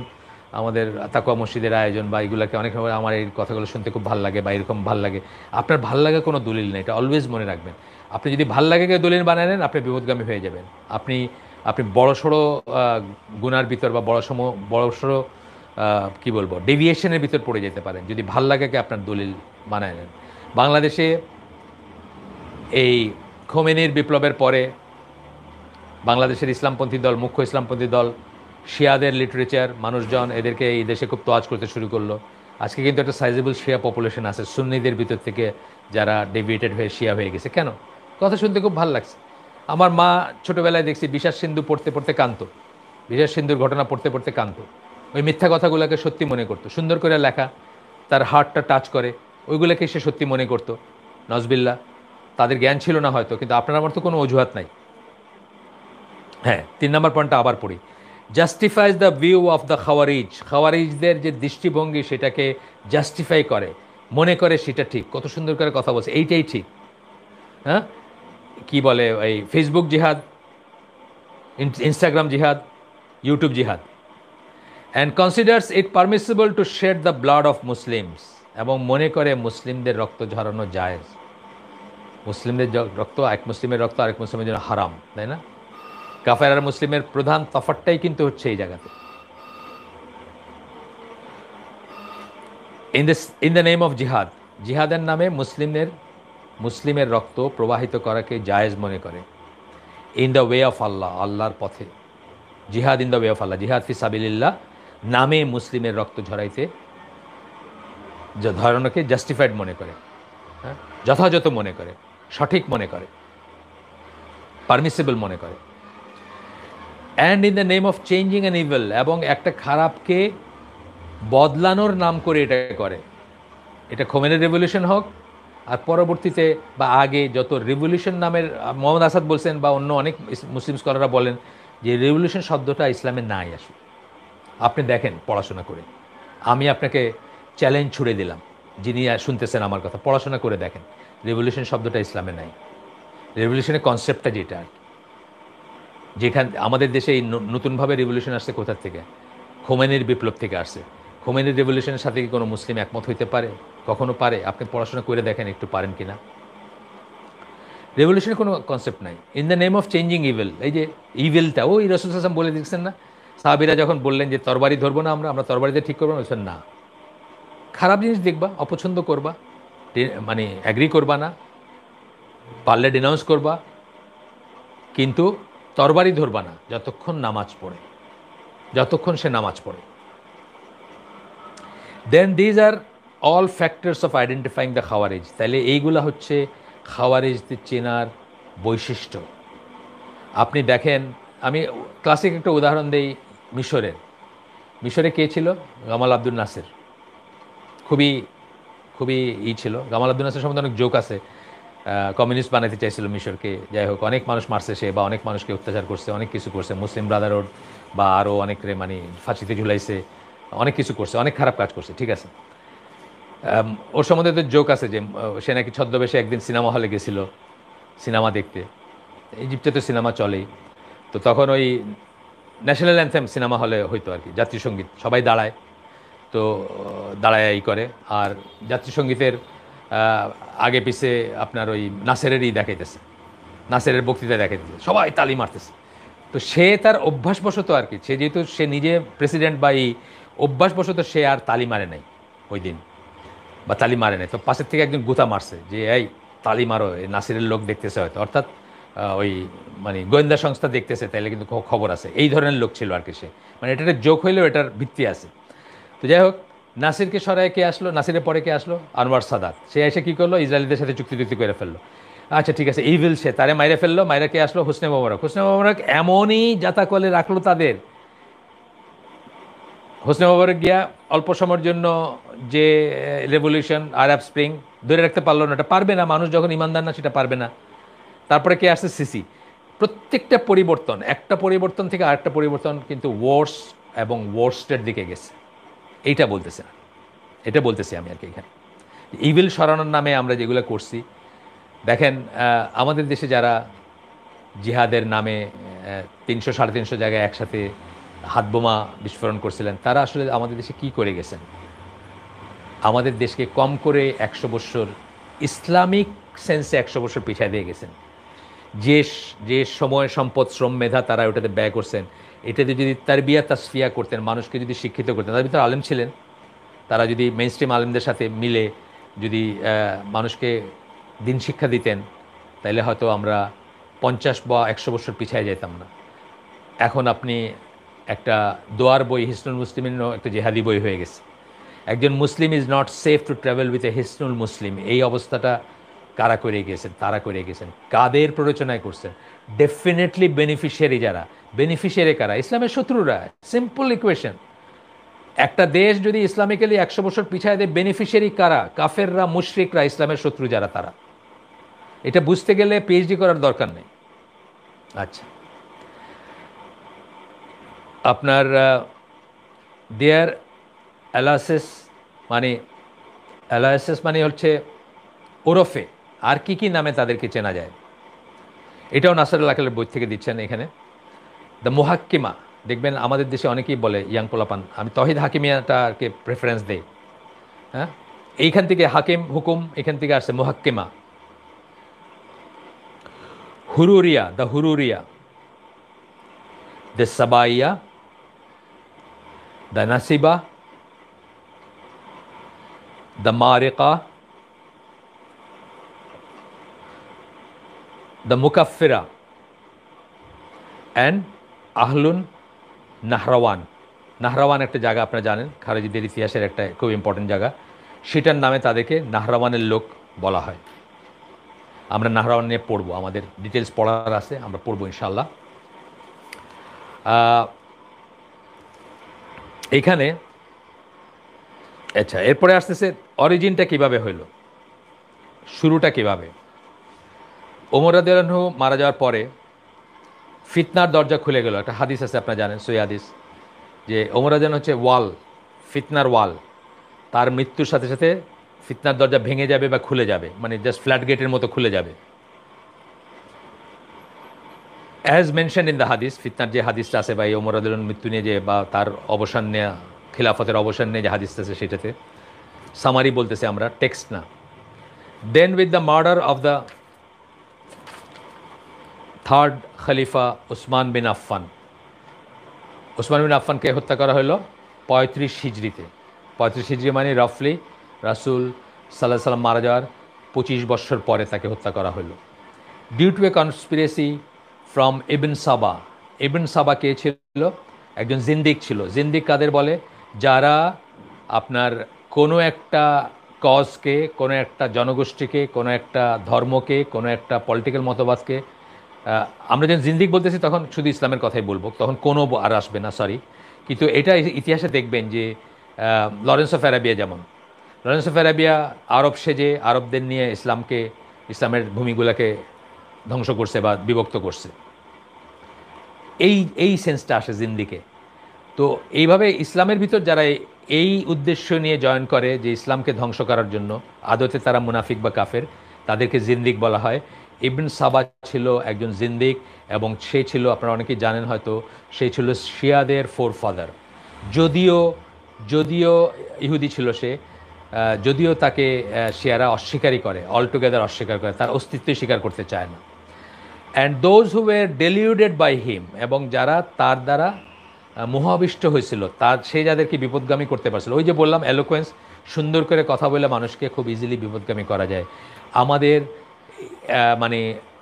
A: আমাদের তাকওয়া মসজিদের আয়োজন বা এগুলোকে অনেক সময় আমার এই কথাগুলো শুনতে খুব ভালো লাগে বা এরকম ভাল লাগে, আপনার ভাল লাগা কোনো দলিল নেই, এটা অলওয়েজ মনে রাখবেন। আপনি যদি ভাল লাগে দলিল বানায় নেন, আপনি বিপদগামী হয়ে যাবেন। আপনি আপনি বড়সড় গুনার ভিতর বা বড়সড় কী বলবো ডেভিয়েশনের ভিতর পড়ে যেতে পারেন যদি ভাল লাগে আপনার দলিল বানায় নেন। বাংলাদেশে এই খোমেনির বিপ্লবের পরে বাংলাদেশের ইসলামপন্থী দল, মুখ্য ইসলামপন্থী দল, শিয়াদের লিটারেচার মানুষজন এদেরকে এই দেশে খুব তোয়াজ করতে শুরু করলো। আজকে কিন্তু একটা সাইজেবল শিয়া পপুলেশন আছে সুন্নিদের ভিতর থেকে যারা ডেভিয়েটেড হয়ে শিয়া হয়ে গেছে। কেন? কথা শুনতে খুব ভালো লাগছে। আমার মা ছোটোবেলায় দেখছি বিশ্বাস সিন্ধু পড়তে পড়তে কাঁদতো, বিশ্বাস সিন্ধুর ঘটনা পড়তে পড়তে কাঁদতো। ওই মিথ্যা কথাগুলোকে সত্যি মনে করতো, সুন্দর করে লেখা, তার হার্টটা টাচ করে, ওইগুলোকে সে সত্যি মনে করতো। নজবিল্লা, তাদের জ্ঞান ছিল না হয়তো, কিন্তু আপনার আমার তো কোনো অজুহাত নাই। হ্যাঁ, 3 নম্বর পয়েন্টটা আবার পড়ি। জাস্টিফাইজ দ্য ভিউ অফ দ্য খাওয়ারিজ। খাওয়ারিজদের যে দৃষ্টিভঙ্গি সেটাকে জাস্টিফাই করে, মনে করে সেটা ঠিক। কত সুন্দর করে কথা বলছে, এইটাই ঠিক। হ্যাঁ, কি বলে এই ফেসবুক জিহাদ, ইনস্টাগ্রাম জিহাদ, ইউটিউব জিহাদ। And considers it permissible to shed the blood of Muslims. এবং মনে করে মুসলিমদের রক্ত ঝরানো জায়েজ। মুসলিমদের রক্ত, এক মুসলিমের রক্ত আরেক মুসলিমের জন্য হারাম, তাই না? কাফের আর মুসলিমের প্রধান তফাৎটাই কিন্তু হচ্ছে এই জায়গাতে। ইন দ্য নেম অফ জিহাদ, জিহাদের নামে মুসলিমের রক্ত প্রবাহিত করাকে জায়েজ মনে করে। ইন দ্য ওয়ে অফ আল্লাহ, আল্লাহর পথে। জিহাদ ইন দ্য ওয়ে অফ আল্লাহ, জিহাদ ফি সাবিলিল্লাহ নামে মুসলিমের রক্ত ঝরাইতে ধরানোকে জাস্টিফাইড মনে করে, হ্যাঁ, যথাযথ মনে করে, সঠিক মনে করে, পারমিসিবল মনে করে। And in the name of changing an evil, এবং একটা খারাপকে বদলানোর নাম করে এটা করে। এটা খোমেনির রেভলিউশন হোক আর পরবর্তীতে বা আগে যত রেভলিউশন নামের, মোহাম্মদ আসাদ বলছেন বা অন্য অনেক মুসলিম স্কলাররা বলেন যে রেভলিউশন শব্দটা ইসলামে নাই আসলে। আপনি দেখেন পড়াশোনা করে, আমি আপনাকে চ্যালেঞ্জ ছুড়ে দিলাম, যিনি শুনতেছেন আমার কথা, পড়াশোনা করে দেখেন রেভলিউশন শব্দটা ইসলামে নাই। রেভলিউশনের কনসেপ্টটা যেটা আর কি, যেখানে আমাদের দেশে এই নতুনভাবে রেভলিউশন আসছে কোথার থেকে? খোমেনির বিপ্লব থেকে আসছে। খোমেনির রেভলিউশনের সাথে কি কোনো মুসলিম একমত হইতে পারে? কখনো পারে? আপনি পড়াশোনা করে দেখেন একটু, পারেন কিনা। রেভলিউশনের কোনো কনসেপ্ট নাই। In the name of changing evil, এই যে ইভিলটা ওই রাসূল সাল্লাল্লাহু আলাইহি ওয়াসাল্লাম বলে দিচ্ছেন না, সাহাবীরা যখন বললেন যে তরবারি ধরবো না, আমরা তরবারিতে ঠিক করবো না, বলছেন না, খারাপ জিনিস দেখবা, অপছন্দ করবা, মানে অ্যাগ্রি করবা না, পারলে ডিনাউন্স করবা, কিন্তু তরবারি ধরবা না যতক্ষণ নামাজ পড়ে, যতক্ষণ সে নামাজ পড়ে। Then these are all factors of identifying the খাওয়ারিজ। তাহলে এইগুলা হচ্ছে খাওয়ারিজদের চেনার বৈশিষ্ট্য। আপনি দেখেন, আমি ক্লাসিক একটা উদাহরণ দেই মিশরে কে ছিল? গামাল আব্দুল নাসের। খুবই খুবই ছিল। গামাল আব্দুল নাসের সম্বন্ধে অনেক জোক আছে। কমিউনিস্ট বানাতে চাইছিল মিশরকে, যাই হোক অনেক মানুষ মারছে সে, বা অনেক মানুষকে অত্যাচার করছে, অনেক কিছু করছে, মুসলিম ব্রাদারহুড বা আরও অনেকরে মানে ফাঁসিতে ঝুলাইছে, অনেক কিছু করছে, অনেক খারাপ কাজ করছে, ঠিক আছে। ওর সম্বন্ধে তো জোক আছে যে সে নাকি ছদ্মবেশে একদিন সিনেমা হলে গেছিল সিনেমা দেখতে। ইজিপ্টে তো সিনেমা চলেই, তো তখন ওই ন্যাশনাল অ্যান্থেম সিনেমা হলে হইতো আর কি, জাতীয় সঙ্গীত, সবাই দাঁড়ায়, তো দাঁড়ায় এই করে, আর জাতীয় সঙ্গীতের আগে পিছে আপনার ওই নাসেরেরই দেখাইতেছে, নাসেরের বক্তৃতা দেখাইতেছে, সবাই তালি মারতেছে। তো সে তার অভ্যাসবশত আর কি, সে যেহেতু সে নিজে প্রেসিডেন্ট বা এই অভ্যাসবশত সে আর তালি মারে নাই ওই দিন, বা তালি মারে নাই। তো পাশের থেকে একজন গুতা মারছে যে এই তালি মারো, এই নাসিরের লোক দেখতেছে হয়তো, অর্থাৎ ওই মানে গোয়েন্দা সংস্থা দেখতেছে, তাইলে কিন্তু খবর আছে, এই ধরনের লোক ছিল আর কি সে, মানে এটা একটা জোক হইলেও এটার ভিত্তি আছে। তো যাই হোক, নাসিরকে সরায় কে আসলো, নাসিরের পরে কে আসলো? আনোয়ার সাদাত। সে এসে কী করলো? ইসরায়েলিদের সাথে চুক্তি করে ফেললো। আচ্ছা ঠিক আছে, ইভিল সে, তারে মাইরে ফেললো। মাইরা কে আসলো? হোসনে মোবারক এমনই জাতাকলে রাখলো তাদের। হোসনে মোবারক গিয়া অল্প সময়ের জন্য যে রেভলিউশন, আরব স্প্রিং ধরে রাখতে পারলো না, এটা পারবে না, মানুষ যখন ইমানদার না সেটা পারবে না। তারপরে কে আসছে? সিসি। প্রত্যেকটা পরিবর্তন, একটা পরিবর্তন থেকে আরেকটা পরিবর্তন কিন্তু ওয়ার্স এবং ওয়ার্স্টের দিকে গেছে। এইটা বলতেছে না, এটা বলতেছি আমি আর কি। এখানে ইভিল সরানোর নামে আমরা যেগুলো করছি, দেখেন আমাদের দেশে যারা জিহাদের নামে 300-350 জায়গায় একসাথে হাতবোমা বিস্ফোরণ করছিলেন, তারা আসলে আমাদের দেশে কি করে গেছেন? আমাদের দেশকে কম করে 100 বছর, ইসলামিক সেন্সে 100 বছর পিছায় দিয়ে গেছেন। যে যে সময় সম্পদ শ্রম মেধা তারা ওটাতে ব্যয় করছেন, এটাতে যদি তারবিয়া তাসফিয়া করতেন, মানুষকে যদি শিক্ষিত করতেন, তার ভিতরে আলেম ছিলেন, তারা যদি মেইন স্ট্রিম আলেমদের সাথে মিলে যদি মানুষকে দিন শিক্ষা দিতেন, তাইলে হয়তো আমরা 50 বা 100 বছর পিছিয়ে যেতাম না। এখন আপনি একটা দোয়ার বই হিসনুল মুসলিমেরও একটা জেহাদি বই হয়ে গেছে, একজন Muslim is not safe to travel with a Hisnul Muslim. এই অবস্থাটা কারা করে গিয়েছেন? তারা করে গেছেন। কাদের প্ররোচনায় করছেন? ডেফিনেটলি বেনিফিশিয়ারি যারা। বেনিফিশিয়ারি কারা? ইসলামের শত্রুরা। Simple equation. একটা দেশ যদি ইসলামিক্যালি 100 বছর পিছায় দেয়, বেনিফিশিয়ারি কারা? কাফেররা, মুশরিকরা, ইসলামের শত্রু যারা তারা। এটা বুঝতে গেলে পিএইচডি করার দরকার নেই। আচ্ছা, আপনার দেয়ার অ্যালাসিস মানে হচ্ছে ওরফে আর কি কি নামে তাদেরকে চেনা যায়, এটাও নাসারুল আকেলের বই থেকে দিচ্ছেন এখানে। দ্য মুহাক্কিমা, দেখবেন আমাদের দেশে অনেকেই বলে ইয়াং পোলাপান, আমি তহিদ হাকিমিয়াটাকে প্রেফারেন্স দেই। হ্যাঁ, এইখান থেকে হাকিম হুকুম এখান থেকে আসছে মুহাক্কিমা। হুরুরিয়া, দ্য হুরুরিয়া, দ্য সাবাইয়া, দ্য নাসিবা, দ্য মারিকা, দ্য মুকাফিরা অ্যান্ড আহলুন নাহরাওয়ান। নাহরাওয়ান একটা জায়গা আপনারা জানেন, খারেজিদের ইতিহাসের একটা খুব ইম্পর্টেন্ট জায়গা, সেটার নামে তাদেরকে নাহরাওয়ানের লোক বলা হয়। আমরা নাহরাওয়ান নিয়ে পড়বো, আমাদের ডিটেলস পড়ার আছে, আমরা পড়বো ইনশাল্লাহ। এইখানে আচ্ছা, এরপরে আসতেছে অরিজিনটা কিভাবে হইল, শুরুটা কিভাবে। ওমর রাদিয়াল্লাহু আনহু মারা যাওয়ার পরে ফিতনার দরজা খুলে গেল। একটা হাদিস আছে, আপনারা জানেন, সই হাদিস, যে ওমর রাদিয়াল্লাহু হচ্ছে ওয়াল, ফিতনার ওয়াল। তার মৃত্যুর সাথে সাথে ফিতনার দরজা ভেঙে যাবে বা খুলে যাবে, মানে জাস্ট ফ্ল্যাট গেটের মতো খুলে যাবে। অ্যাজ মেনশন ইন দ্য হাদিস, ফিতনার যে হাদিসটা আছে বা এই ওমর রাদিয়াল্লাহু মৃত্যু নিয়ে যে বা তার অবসান নেওয়া, খিলাফতের অবসান নিয়ে যে হাদিসটা আছে সেটাতে সামারি বলতেছে আমরা, টেক্সট না। Then with the murder of the third খলিফা Uthman bin Affan, Uthman bin আফফানকে হত্যা করা হলো 35 হিজরিতে। 35 হিজরি মানে রাফলি রাসূল সাল্লাল্লাহু আলাইহি সাল্লাম মারা যাওয়ার 25 বছর পরে তাকে হত্যা করা হলো। Due to a conspiracy from Ibn Saba. Ibn Saba কে ছিল? একজন জিন্দিক ছিল। জিন্দিক কাদের বলে? যারা আপনার কোনো একটা কজকে, কোনো একটা জনগোষ্ঠীকে, কোনো একটা ধর্মকে, কোনো একটা পলিটিক্যাল মতবাদকে, আমরা যখন জিন্দিক বলতেছি তখন শুধু ইসলামের কথাই বলবো, তখন কোনো আর আসবে না, সরি। কিন্তু এটা ইতিহাসে দেখবেন যে লরেন্স অফ অ্যারাবিয়া, যেমন লরেন্স অফ অ্যারাবিয়া আরব সেজে আরবদের নিয়ে ইসলামের ভূমিগুলোকে ধ্বংস করছে বা বিভক্ত করছে। এই সেন্সটা আসে জিন্দিকে। তো এইভাবে ইসলামের ভিতর যারা এই উদ্দেশ্য নিয়ে জয়েন করে যে ইসলামকে ধ্বংস করার জন্য, আদতে তারা মুনাফিক বা কাফের, তাদেরকে জিন্দিক বলা হয়। ইবন সাবা ছিল একজন জিন্দিক, এবং সে ছিল, আপনারা অনেকেই জানেন হয়তো, সে ছিল শিয়াদের ফোরফাদার। যদিও যদিও ইহুদি ছিল সে, যদিও তাকে শিয়ারা অস্বীকারই করে, অলটুগেদার অস্বীকার করে, তার অস্তিত্বই স্বীকার করতে চায় না। And those who were deluded by him, এবং যারা তার দ্বারা মোহাবিষ্ট হয়েছিল, সে যাদেরকে বিপদগামী করতে পারছিল। ওই যে বললাম, এলোকোয়েন্স, সুন্দর করে কথা বলে মানুষকে খুব ইজিলি বিপদগামী করা যায়। আমাদের মানে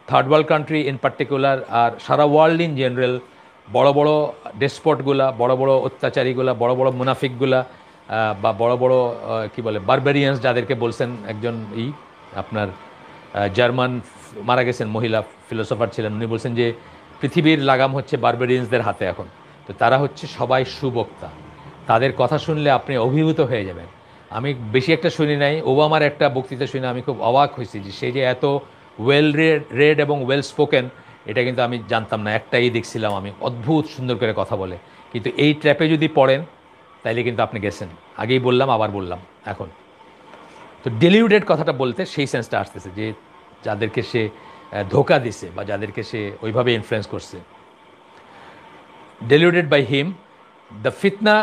A: third world country in particular, আর সারা ওয়ার্ল্ড ইন জেনারেল, বড় বড় ডেসপটগুলা, বড় বড় অত্যাচারীগুলা, বড় বড় মুনাফিকগুলা, বা বড় বড় কি বলে বারবেরিয়ান্স যাদেরকে বলছেন, একজন আপনার জার্মান মারা গেছেন মহিলা ফিলোসফার ছিলেন, উনি বলছেন যে পৃথিবীর লাগাম হচ্ছে বারবেরিয়ান্সদের হাতে এখন। তো তারা হচ্ছে সবাই সুবক্তা, তাদের কথা শুনলে আপনি অভিভূত হয়ে যাবেন। আমি বেশি একটা শুনি নাই, ওবামার একটা বক্তৃতা শুনে আমি খুব অবাক হয়েছি যে সে যে এত ওয়েল রেড এবং ওয়েল স্পোকেন, এটা কিন্তু আমি জানতাম না। একটাই দেখছিলাম আমি, অদ্ভুত সুন্দর করে কথা বলে। কিন্তু এই ট্র্যাপে যদি পড়েন তাইলে কিন্তু আপনি গেছেন। আগেই বললাম, আবার বললাম এখন। তো ডেলিউডেড কথাটা বলতে সেই সেন্সটা আসতেছে যে যাদেরকে সে ধোকা দিছে বা যাদেরকে সে ওইভাবে ইনফ্লুয়েন্স করছে। deluded by him, the fitna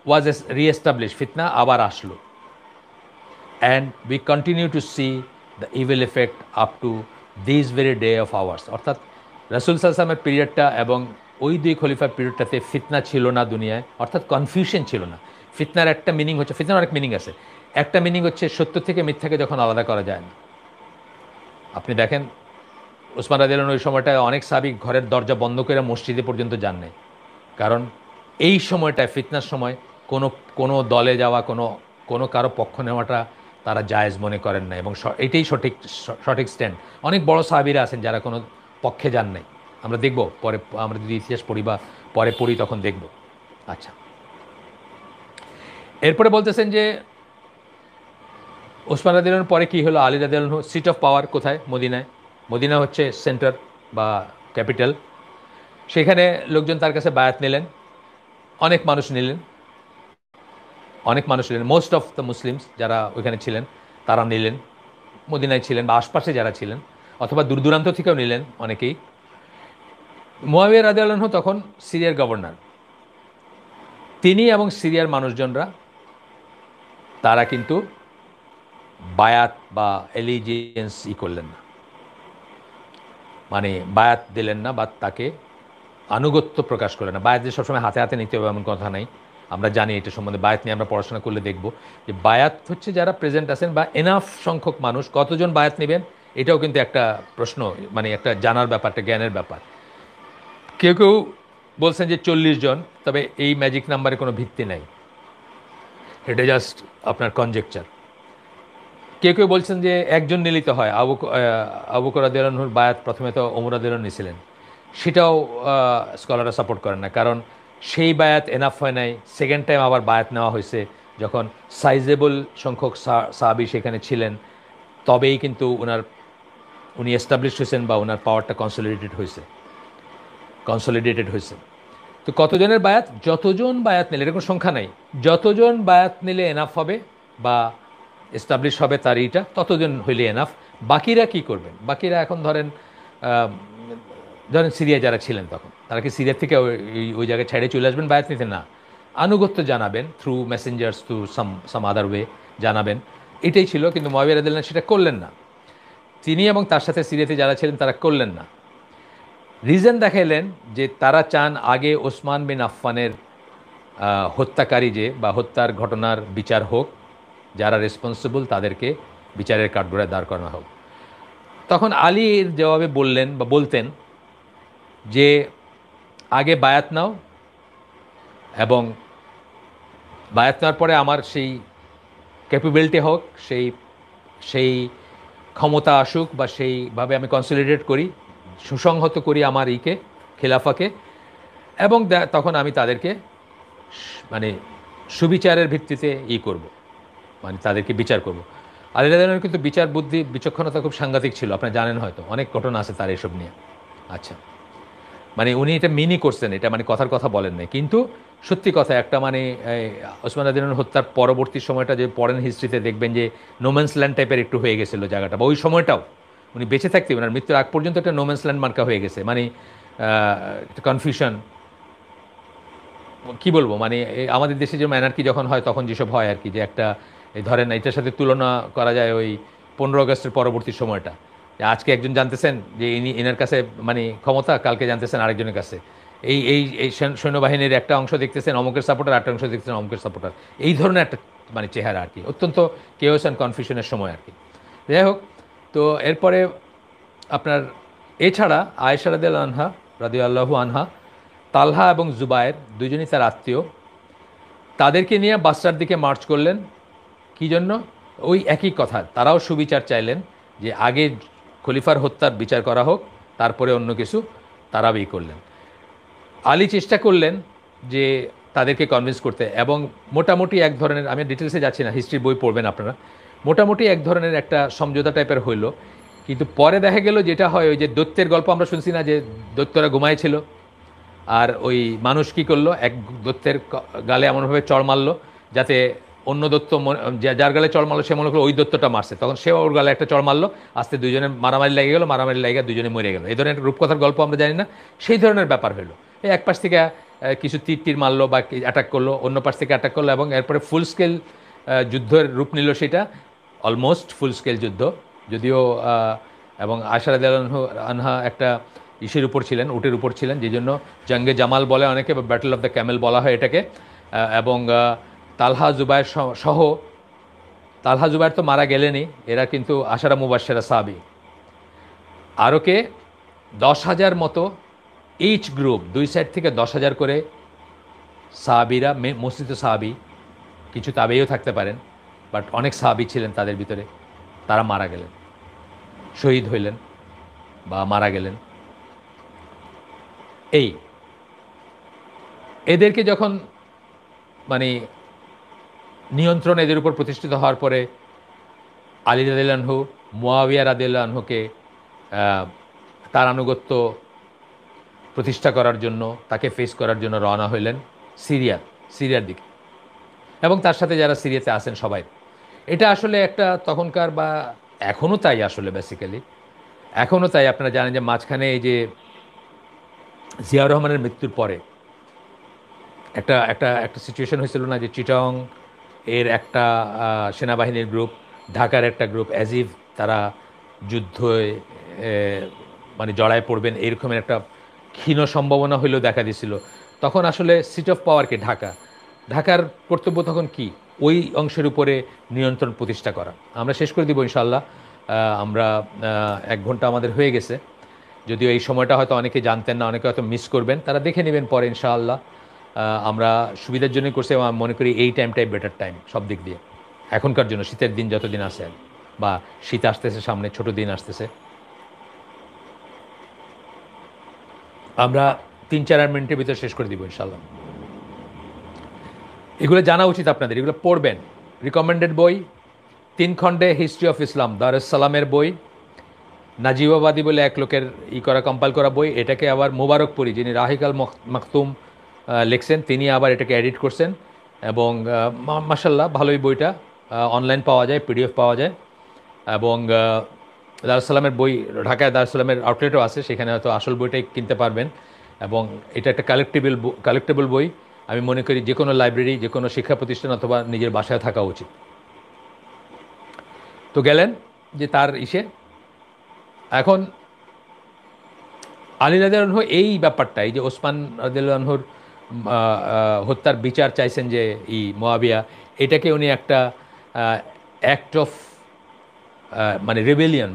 A: was re-established, fitna আবার আসলো, and we continue to see the evil effect up to this very day of hours, অর্থাৎ রাসূল সাল্লাল্লাহু আলাইহি ওয়াসাল্লামের পিরিয়ডটা এবং ওই দুই খলিফার পিরিয়ডটাতে ফিতনা ছিল না দুনিয়ায়, অর্থাৎ কনফিউশন ছিল না। ফিতনার একটা মিনিং হচ্ছে, ফিতনার অনেক মিনিং আছে, একটা মিনিং হচ্ছে সত্য থেকে মিথ্যাকে যখন আলাদা করা যায় না। আপনি দেখেন ওসমান রাদিয়াল্লাহু আনহু ওই সময়টায় অনেক সাহাবী ঘরের দরজা বন্ধ করে মসজিদে পর্যন্ত যান নাই, কারণ এই সময়টায় ফিতনার সময় কোনো কোনো দলে যাওয়া, কোনো কোনো কারো পক্ষ নেওয়াটা তারা জায়েজ মনে করেন না, এবং এটাই সঠিক সঠিক স্ট্যান্ড। অনেক বড় সাহাবীরা আছেন যারা কোনো পক্ষে যান নাই, আমরা দেখব পরে, আমরা যদি ইতিহাস পড়ি বা পরে পড়ি তখন দেখব। আচ্ছা, এরপরে বলতেছেন যে ওসমান রাদিয়াল্লাহু আনহুর পরে কী হলো, আলী রাদিয়াল্লাহু আনহু সিট অফ পাওয়ার কোথায়? মদিনায়। মদিনা হচ্ছে সেন্টার বা ক্যাপিটাল। সেখানে লোকজন তার কাছে বায়াত নিলেন, অনেক মানুষ নিলেন, মোস্ট অফ দ্য মুসলিমস যারা ওইখানে ছিলেন তারা নিলেন, মদিনায় ছিলেন বা আশপাশে যারা ছিলেন, অথবা দূর দূরান্ত থেকেও নিলেন অনেকেই। মুয়াবিয়া রাদিয়াল্লাহু আনহু তখন সিরিয়ার গভর্নর। তিনি এবং সিরিয়ার মানুষজনরা তারা কিন্তু বায়াত বা এলিজিয়েন্স করলেন না, মানে বায়াত দিলেন না বা তাকে আনুগত্য প্রকাশ করলেন না। বায়াত যে সবসময় হাতে হাতে নিতে হবে এমন কথা নাই, আমরা জানি এটা সম্বন্ধে, বায়াত নিয়ে আমরা পড়াশোনা করলে দেখব যে বায়াত হচ্ছে যারা প্রেজেন্ট আছেন বা এনাফ সংখ্যক মানুষ, কতজন বায়াত নেবেন এটাও কিন্তু একটা প্রশ্ন, মানে একটা জানার ব্যাপার, একটা জ্ঞানের ব্যাপার। কেউ কেউ বলছেন যে 40 জন, তবে এই ম্যাজিক নাম্বারে কোনো ভিত্তি নাই, এটা জাস্ট আপনার কনজেকচার। কেউ কেউ বলছেন যে একজন নিলিত হয়, আবু বকর রাদিয়াল্লাহু আনহুর বায়াত প্রথমে তো ওমর রাদিয়াল্লাহু আনহু নিয়েছিলেন, সেটাও স্কলাররা সাপোর্ট করেন না, কারণ সেই বায়াত এনাফ হয় নাই। সেকেন্ড টাইম আবার বায়াত নেওয়া হয়েছে যখন সাইজেবল সংখ্যক সাহাবী সেখানে ছিলেন, তবেই কিন্তু উনি এস্টাবলিশ হয়েছেন বা ওনার পাওয়ারটা কনসলিডেটেড হয়েছে। তো কতজনের বায়াত? যতজন বায়াত নিলে, এরকম সংখ্যা নাই, যতজন বায়াত নিলে এনাফ হবে বা এস্টাবলিশ হবে তার এইটা, ততজন হইলে এনাফ। বাকিরা কি করবেন? বাকিরা এখন ধরেন সিরিয়া যারা ছিলেন তখন, তারা কি সিরিয়া থেকে ওই জায়গায় ছেড়ে চলে আসবেন বায়াত নিতে? না, আনুগত্য জানাবেন থ্রু মেসেঞ্জার্স, থ্রু সাম আদার ওয়ে জানাবেন, এটাই ছিল। কিন্তু মুয়াবিয়া রাদিয়াল্লাহু আনহু সেটা করলেন না, তিনি এবং তার সাথে সিরিয়াতে যারা ছিলেন তারা করলেন না। রিজন দেখাইলেন যে তারা চান আগে ওসমান বিন আফফানের হত্যাকারী যে বা হত্যার ঘটনার বিচার হোক, যারা রেসপন্সিবল তাদেরকে বিচারের কাঠগড়ায় দাঁড় করানো হোক। তখন আলীর জবাবে বললেন বা বলতেন যে আগে বায়াত নাও, এবং বায়াত নেওয়ার পরে আমার সেই ক্যাপাবিলিটি হোক, সেই ক্ষমতা আসুক, বা সেইভাবে আমি কনসলিডেট করি, সুসংহত করি আমার খেলাফাকে, এবং তখন আমি তাদেরকে মানে সুবিচারের ভিত্তিতে করব, মানে তাদেরকে বিচার করব। আলী রাদিয়াল্লাহু আনহু কিন্তু বিচার বুদ্ধি, বিচক্ষণতা খুব সাংঘাতিক ছিল, আপনারা জানেন হয়তো, অনেক ঘটনা আছে তার এসব নিয়ে। আচ্ছা, মানে উনি এটা মিনি করছেন, এটা মানে কথার কথা বলেন নাই, কিন্তু সত্যি কথা একটা, মানে ওসমান রাদিয়াল্লাহু আনহু হত্যার পরবর্তী সময়টা যে পড়েন হিস্ট্রিতে, দেখবেন যে নোম্যান্স ল্যান্ড টাইপের একটু হয়ে গেছিলো জায়গাটা, বা ওই সময়টাও উনি বেঁচে থাকতে, ওনার মৃত্যুর আগ পর্যন্ত একটা নোম্যান্স ল্যান্ড মার্কা হয়ে গেছে, মানে একটা কনফিউশন, কী বলবো, মানে আমাদের দেশে যেমন অ্যানার্কি যখন হয় তখন যেসব হয় আর কি, যে একটা ধরেন এটার সাথে তুলনা করা যায় ওই 15 আগস্টের পরবর্তী সময়টা, আজকে একজন জানতেছেন যে এনার কাছে মানে ক্ষমতা, কালকে জানতেছেন আরেকজনের কাছে। এই এই এই সৈন্যবাহিনীর একটা অংশ দেখতেছেন অমুকের সাপোর্টার, একটা অংশ দেখতেছেন অমুকের সাপোর্টার, এই ধরনের একটা মানে চেহারা আর কি, অত্যন্ত কেওস অ্যান্ড কনফিউশনের সময় আর কি। যাই হোক, তো এরপরে আপনার এছাড়া আয়েশা রাদিয়াল্লাহু আনহা, তালহা এবং জুবায়ের দুজনই তার আত্মীয়, তাদেরকে নিয়ে বাসরার দিকে মার্চ করলেন। কী জন্য? ওই একই কথা, তারাও সুবিচার চাইলেন যে আগে খলিফার হত্যার বিচার করা হোক, তারপরে অন্য কিছু, তারাও করলেন। আলী চেষ্টা করলেন যে তাদেরকে কনভিন্স করতে, এবং মোটামুটি এক ধরনের, আমি ডিটেলসে যাচ্ছি না, হিস্ট্রির বই পড়বেন আপনারা, মোটামুটি এক ধরনের একটা সমঝোতা টাইপের হইল। কিন্তু পরে দেখা গেল যেটা হয়, ওই যে দৈত্যের গল্প আমরা শুনছি না, যে দৈত্যরা ঘুমাইছিল, আর ওই মানুষ কী করলো, এক দৈত্যের গালে এমনভাবে চড় মারলো যাতে অন্য দৈত্য, যার গালে চড় মারলো সে মনে করলো ওই দৈত্যটা মারছে, তখন সে ওর গালে একটা চড় মারলো, আস্তে দুজনের মারামারি লেগে গেলো, মারামারি লেগে দুজনে মরে গেলো। এই ধরনের রূপকথার গল্প আমরা জানি না, সেই ধরনের ব্যাপার হলো। এই এক পাশ থেকে কিছু তীর মারলো বা অ্যাটাক করলো, অন্য পাশ থেকে অ্যাটাক করলো, এবং এরপরে ফুল স্কেল যুদ্ধের রূপ নিল সেটা, অলমোস্ট ফুল স্কেল যুদ্ধ, যদিও এবং আয়সা রাদিয়াল্লাহু আনহা একটা ইসের উপর ছিলেন, উটের উপর ছিলেন, যে জন্য জঙ্গে জামাল বলে অনেকে, বা ব্যাটল অফ দ্য ক্যামেল বলা হয় এটাকে। এবং তালহা জুবায়ের সহ, তালহা জুবায়ের তো মারা গেলেনই, এরা কিন্তু আশারা মুবাশশিরা সাহাবী। আরও কে 10,000 মতো, ইচ গ্রুপ 2 সাইড থেকে 10,000 করে সাহাবিরা, মসজিদ সাহাবি, কিছু তাবেইও থাকতে পারেন, বাট অনেক সাহাবি ছিলেন তাদের ভিতরে, তারা মারা গেলেন, শহীদ হইলেন বা মারা গেলেন। এই এদেরকে যখন মানে নিয়ন্ত্রণ এদের উপর প্রতিষ্ঠিত হওয়ার পরে আলী রাদিয়াল্লাহু আনহু মুয়াবিয়া রাদিয়াল্লাহু আনহুকে তার আনুগত্য প্রতিষ্ঠা করার জন্য, তাকে ফেস করার জন্য রওনা হইলেন সিরিয়ার দিকে, এবং তার সাথে যারা সিরিয়াতে আছেন সবাই। এটা আসলে একটা তখনকার, বা এখনও তাই আসলে, বেসিক্যালি এখনও তাই। আপনারা জানেন যে মাঝখানে এই যে জিয়াউর রহমানের মৃত্যুর পরে একটা একটা একটা সিচুয়েশন হয়েছিল না, যে চিটাং এর একটা সেনাবাহিনীর গ্রুপ, ঢাকার একটা গ্রুপ, অ্যাজিভ তারা যুদ্ধে মানে জড়ায় পড়বেন, এরকমের একটা ক্ষীণ সম্ভাবনা হইলেও দেখা দিয়েছিল। তখন আসলে সিট অফ পাওয়ারকে ঢাকার কর্তব্য তখন কি, ওই অংশের উপরে নিয়ন্ত্রণ প্রতিষ্ঠা করা। আমরা শেষ করে দিব ইনশাআল্লাহ। আমরা 1 ঘন্টা আমাদের হয়ে গেছে, যদিও এই সময়টা হয়তো অনেকে জানতেন না, অনেকে হয়তো মিস করবেন, তারা দেখে নেবেন পরে ইনশাআল্লাহ। আমরা সুবিধার জন্যই করছি, এবং মনে করি এই টাইমটাই বেটার টাইম সব দিক দিয়ে এখনকার জন্য, শীতের দিন যতদিন আসে, বা শীত আসতেছে সামনে, ছোট দিন আসতেছে। আমরা 3-4 মিনিটের ভিতরে শেষ করে দিব ইনশাআল্লাহ। এগুলো জানা উচিত আপনাদের, এগুলো পড়বেন। রিকমেন্ডেড বই 3 খণ্ডে হিস্ট্রি অফ ইসলাম, দারুস সালামের বই, নাজিবাবাদী বলে এক লোকের কম্পাইল করা বই। এটাকে আবার মুবারকপুরি, যিনি রাহিক আল মাকতুম লিখছেন, তিনি আবার এটাকে এডিট করছেন, এবং মাশাল্লাহ ভালোই বইটা। অনলাইন পাওয়া যায়, পিডিএফ পাওয়া যায়। এবং দারুস সালামের বই ঢাকায় দারুস সালামের আউটলেটও আছে, সেখানে হয়তো আসল বইটাই কিনতে পারবেন। এবং এটা একটা কালেক্টেবল বই। আমি মনে করি যে কোনো লাইব্রেরি, যে কোনো শিক্ষা প্রতিষ্ঠান অথবা নিজের বাসায় থাকা উচিত। তো গেলেন যে তার এখন আলী রাদিয়াল্লাহু আনহু এই ব্যাপারটা, এই যে ওসমান রাদিয়াল্লাহু আনহুর হত্যার বিচার চাইছেন যে মুয়াবিয়া, এটাকে উনি একটা অ্যাক্ট অফ মানে রেবেলিয়ন,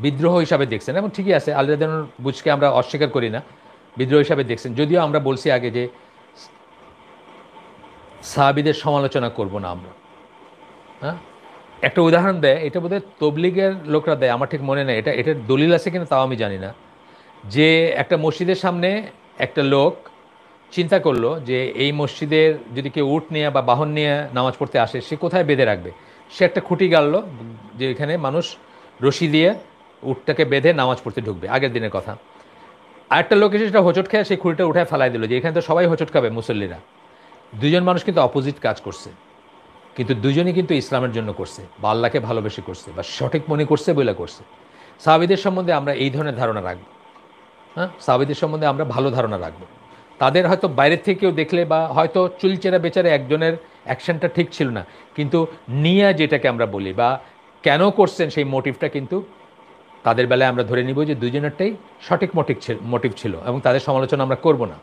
A: বিদ্রোহ হিসাবে দেখছেন। এবং ঠিকই আছে, আলী রাদিয়াল্লাহু আনহুর বুঝকে আমরা অস্বীকার করি না, বিদ্রোহ হিসাবে দেখছেন। যদিও আমরা বলছি আগে যে সাহাবীদের সমালোচনা করব না আমরা। হ্যাঁ, একটা উদাহরণ দেয়, এটা বোধহয় তবলিগের লোকরা দেয়, আমার ঠিক মনে নেই এটার দলিল আছে কিনা, তাও আমি জানি না। যে একটা মসজিদের সামনে একটা লোক চিন্তা করলো যে এই মসজিদের যদি কেউ উট নিয়ে বা বাহন নিয়ে নামাজ পড়তে আসে, সে কোথায় বেঁধে রাখবে। সে একটা খুঁটি গাড়লো, যে এখানে মানুষ রশি দিয়ে উটটাকে বেঁধে নামাজ পড়তে ঢুকবে, আগের দিনের কথা। আরেকটা লোক এসে সেটা হোঁচট খেয়ে সেই খুঁটিটা উঠায় ফেলাই দিল, যে এখানে তো সবাই হোঁচট খাবে, মুসল্লিরা। দুজন মানুষ কিন্তু অপোজিট কাজ করছে, কিন্তু দুজনই কিন্তু ইসলামের জন্য করছে, বা আল্লাহকে ভালোবেসে করছে, বা সঠিক মনে করছে বলে করছে। সাহাবীদের সম্বন্ধে আমরা এই ধরনের ধারণা রাখবো। হ্যাঁ, সাহাবীদের সম্বন্ধে আমরা ভালো ধারণা রাখবো। তাদের হয়তো বাইরের থেকে কেউ দেখলে, বা হয়তো চুলচেরা বেচারে একজনের অ্যাকশনটা ঠিক ছিল না, কিন্তু নিয়া যেটাকে আমরা বলি, বা কেন করছেন সেই মোটিভটা কিন্তু তাদের বেলায় আমরা ধরে নিব যে দুজনেরটাই সঠিক মোটিভ ছিল, এবং তাদের সমালোচনা আমরা করব না।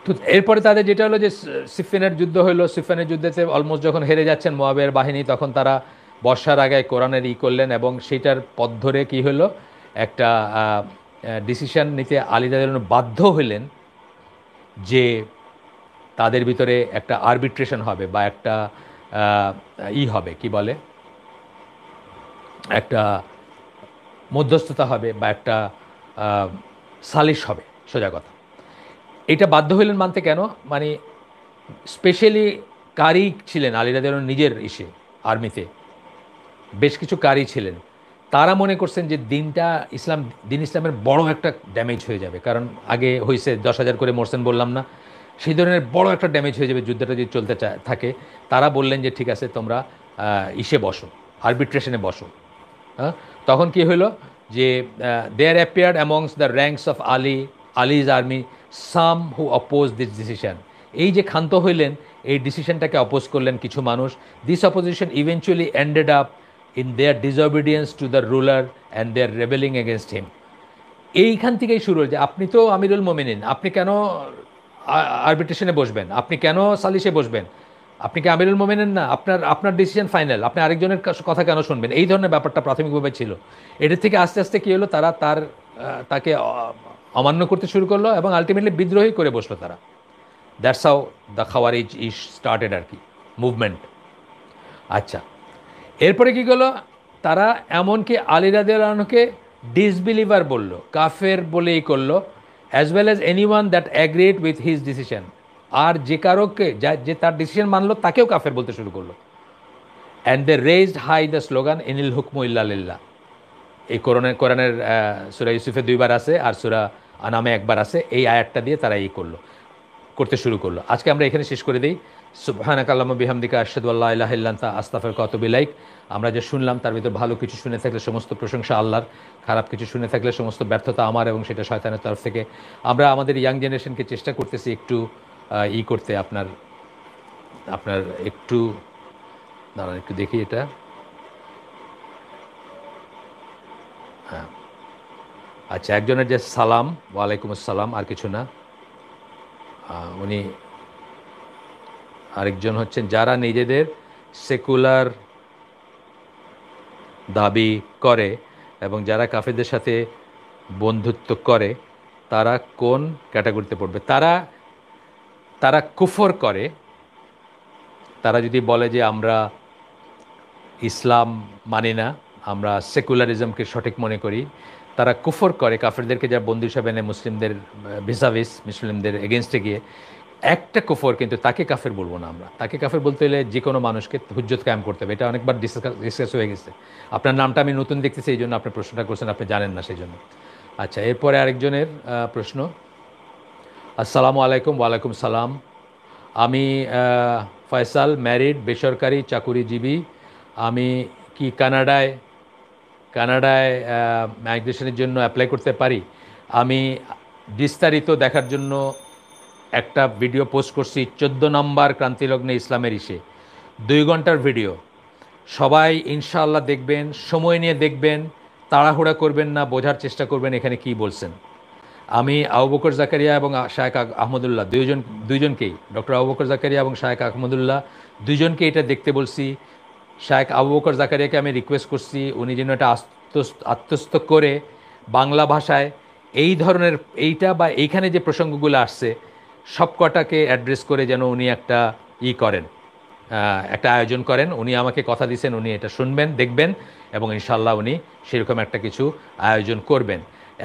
A: তো এরপরে তাদের যেটা হলো যে সিফিনের যুদ্ধ হলো। সিফিনের যুদ্ধেতে অলমোস্ট যখন হেরে যাচ্ছেন মুয়াবিয়ার বাহিনী, তখন তারা বর্ষার আগে কোরআনের করলেন, এবং সেইটার পথ ধরে কী হলো, একটা ডিসিশন নিতে আলী রাদিয়াল্লাহু আনহু বাধ্য হইলেন যে তাদের ভিতরে একটা আরবিট্রেশন হবে, বা একটা হবে, কি বলে, একটা মধ্যস্থতা হবে, বা একটা সালিশ হবে, সোজা কথা। এটা বাধ্য হইলেন মানতে কেন, মানে স্পেশালি কারি ছিলেন আলী রাদিয়াল্লাহু আনহু নিজের আর্মিতে, বেশ কিছু কারি ছিলেন। তারা মনে করছেন যে দিন ইসলামের বড় একটা ড্যামেজ হয়ে যাবে, কারণ আগে হয়েছে 10,000 করে মরছেন বললাম না, সেই ধরনের বড় একটা ড্যামেজ হয়ে যাবে যুদ্ধটা যদি চলতে থাকে। তারা বললেন যে ঠিক আছে, তোমরা বসো, আরবিট্রেশনে বসো। হ্যাঁ, তখন কি হলো যে there appeared amongst the ranks of Ali's army some who oppose this decision. এই যে ক্ষান্ত হইলেন, এই ডিসিশনটাকে অপোজ করলেন কিছু মানুষ। This opposition eventually ended up in their disobedience to the ruler and their rebelling against him. এইখান থেকেই শুরু হয়েছে। আপনি তো আমিরুল মোমিনিন, আপনি কেন আরবিট্রেশনে বসবেন? আপনি কেন সালিশে বসবেন? আপনি কি আমিরুল মোমিনিন না? আপনার আপনার ডিসিশন ফাইনাল, আপনি আরেকজনের কথা কেন শুনবেন? এই ধরনের ব্যাপারটা প্রাথমিকভাবে ছিল। এটার থেকে আস্তে আস্তে কী হলো, তারা তাকে অমান্য করতে শুরু করলো এবং আলটিমেটলি বিদ্রোহী করে বসলো তারা। দ্যাটস হাউ দ্য খাওয়ারিজ ইজ স্টার্টেড আর কি, মুভমেন্ট। আচ্ছা, এরপরে কী করলো, তারা এমনকি আলী রাদিয়াল্লাহু আনহুকে ডিসবিলিভার বলল, কাফের বলেই করলো, as well as anyone that agreed with his decision. আর যে কারোকে যে তার ডিসিশন মানলো তাকেও কাফের বলতে শুরু করলো। And they raised high the slogan ইনিল হুকমু ইল্লা লিল্লাহ। এই কোরআনের সূরা ইউসুফে 2 বার আছে আর সূরা আনামে 1 বার আছে। এই আয়াতটা দিয়ে তারা করতে শুরু করলো। আজকে আমরা এখানে শেষ করে দিই। সুবহানাকা আল্লাহুম্মা বিহামদিকা আশহাদু আল্লা ইলাহা ইল্লা আনতা আস্তাগফিরুকা ওয়া আতুবু ইলাইক। আমরা যে শুনলাম তার ভিতর ভালো কিছু শুনে থাকলে সমস্ত প্রশংসা আল্লাহর, খারাপ কিছু শুনে থাকলে সমস্ত ব্যর্থতা আমার এবং সেটা শয়তানের তরফ থেকে। আমরা আমাদের ইয়াং জেনারেশনকে চেষ্টা করতেছি একটু করতে, আপনার একটু দাঁড়ান, একটু দেখি এটা। হ্যাঁ, আচ্ছা, একজনের যে সালাম, ওয়ালাইকুম আসসালাম, আর কিছু না। উনি আরেকজন হচ্ছেন যারা নিজেদের সেকুলার দাবি করে এবং যারা কাফেরদের সাথে বন্ধুত্ব করে তারা কোন ক্যাটাগরিতে পড়বে? তারা কুফর করে। তারা যদি বলে যে আমরা ইসলাম মানি না, আমরা সেকুলারিজমকে সঠিক মনে করি, তারা কুফর করে। কাফেরদেরকে যা বন্ধু হিসাবে নেয় মুসলিমদের ভিসাভিস, মুসলিমদের এগেনস্টে গিয়ে একটা কুফর, কিন্তু তাকে কাফের বলবো না আমরা। তাকে কাফের বলতে হলে যে কোনো মানুষকে হুজ্জত কায়েম করতে হবে। এটা অনেকবার ডিসকাস হয়ে গেছে। আপনার নামটা আমি নতুন দেখতেছি, এই জন্য আপনি প্রশ্নটা করছেন, আপনি জানেন না সেই জন্য। আচ্ছা, এরপরে আরেকজনের প্রশ্ন। আসসালামু আলাইকুম। ওয়ালাইকুম সালাম। আমি ফয়সাল, ম্যারিড, বেসরকারি চাকুরিজীবী। আমি কি কানাডায় মাইগ্রেশনের জন্য অ্যাপ্লাই করতে পারি? আমি বিস্তারিত দেখার জন্য একটা ভিডিও পোস্ট করছি, 14 নম্বর ক্রান্তিলগ্নে ইসলামের ইসে, 2 ঘন্টার ভিডিও। সবাই ইনশাআল্লাহ দেখবেন, সময় নিয়ে দেখবেন, তাড়াহুড়া করবেন না, বোঝার চেষ্টা করবেন এখানে কি বলছেন। আমি আবু বকর জাকারিয়া এবং শায়েখ আহমদুল্লাহ দুইজনকেই, ডক্টর আবু বকর জাকারিয়া এবং শায়েখ আহমদুল্লাহ দুইজনকে এটা দেখতে বলছি। শায়েখ আবু বকর জাকারিয়াকে আমি রিকোয়েস্ট করছি উনি যেন এটা আত্মস্থ করে বাংলা ভাষায় এই ধরনের এইটা বা এইখানে যে প্রসঙ্গগুলো আসছে সব কটাকে অ্যাড্রেস করে যেন উনি একটা করেন, একটা আয়োজন করেন। উনি আমাকে কথা দিয়েছেন উনি এটা শুনবেন, দেখবেন এবং ইনশাল্লাহ উনি সেরকম একটা কিছু আয়োজন করবেন।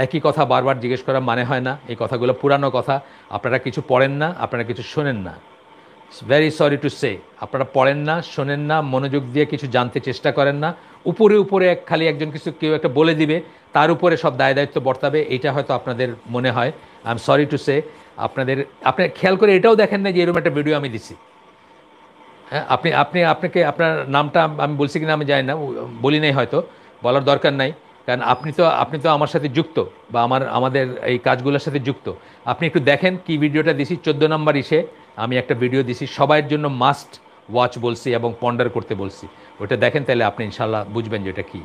A: একই কথা বারবার জিজ্ঞেস করা মানে হয় না, এই কথাগুলো পুরানো কথা। আপনারা কিছু পড়েন না, আপনারা কিছু শোনেন না। ভেরি সরি টু সে, আপনারা পড়েন না, শোনেন না, মনোযোগ দিয়ে কিছু জানতে চেষ্টা করেন না। উপরে উপরে খালি একজন কেউ একটা বলে দিবে, তার উপরে সব দায় দায়িত্ব বর্তাবে, এইটা হয়তো আপনাদের মনে হয়। I am sorry to say. আপনি খেয়াল করে এটাও দেখেন না যে এরকম একটা ভিডিও আমি দিছি। হ্যাঁ, আপনাকে আপনার নামটা আমি বলছি কিনা আমি জানি না, বলি নাই, হয়তো বলার দরকার নাই, কারণ আপনি তো আমার সাথে যুক্ত বা আমাদের এই কাজগুলোর সাথে যুক্ত। আপনি একটু দেখেন কি ভিডিওটা দিছি। 14 নম্বর ইসে আমি একটা ভিডিও দিছি, সবার জন্য মাস্ট ওয়াচ বলছি এবং পন্ডার করতে বলছি। ওটা দেখেন, তাহলে আপনি ইনশাল্লাহ বুঝবেন যে এটা কী।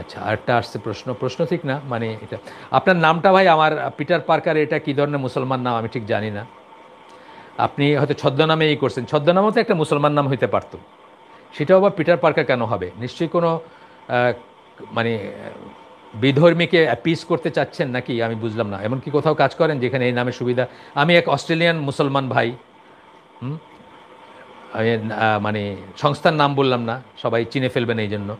A: আচ্ছা, আরেকটা আসছে প্রশ্ন ঠিক না, মানে এটা আপনার নামটা ভাই আমার পিটার পার্কার, এটা কী ধরনের মুসলমান নাম আমি ঠিক জানি না। আপনি হয়তো ছদ্মনামে করছেন, ছদ্মনামও তো একটা মুসলমান নাম হইতে পারত, সেটাও আবার পিটার পার্কার কেন হবে? নিশ্চয়ই কোনো মানে বিধর্মীকে অ্যাপিস করতে চাচ্ছেন নাকি, আমি বুঝলাম না। এমনকি কোথাও কাজ করেন যেখানে এই নামের সুবিধা? আমি এক অস্ট্রেলিয়ান মুসলমান ভাই, আমি মানে সংস্থার নাম বললাম না, সবাই চিনে ফেলবেন এই জন্য।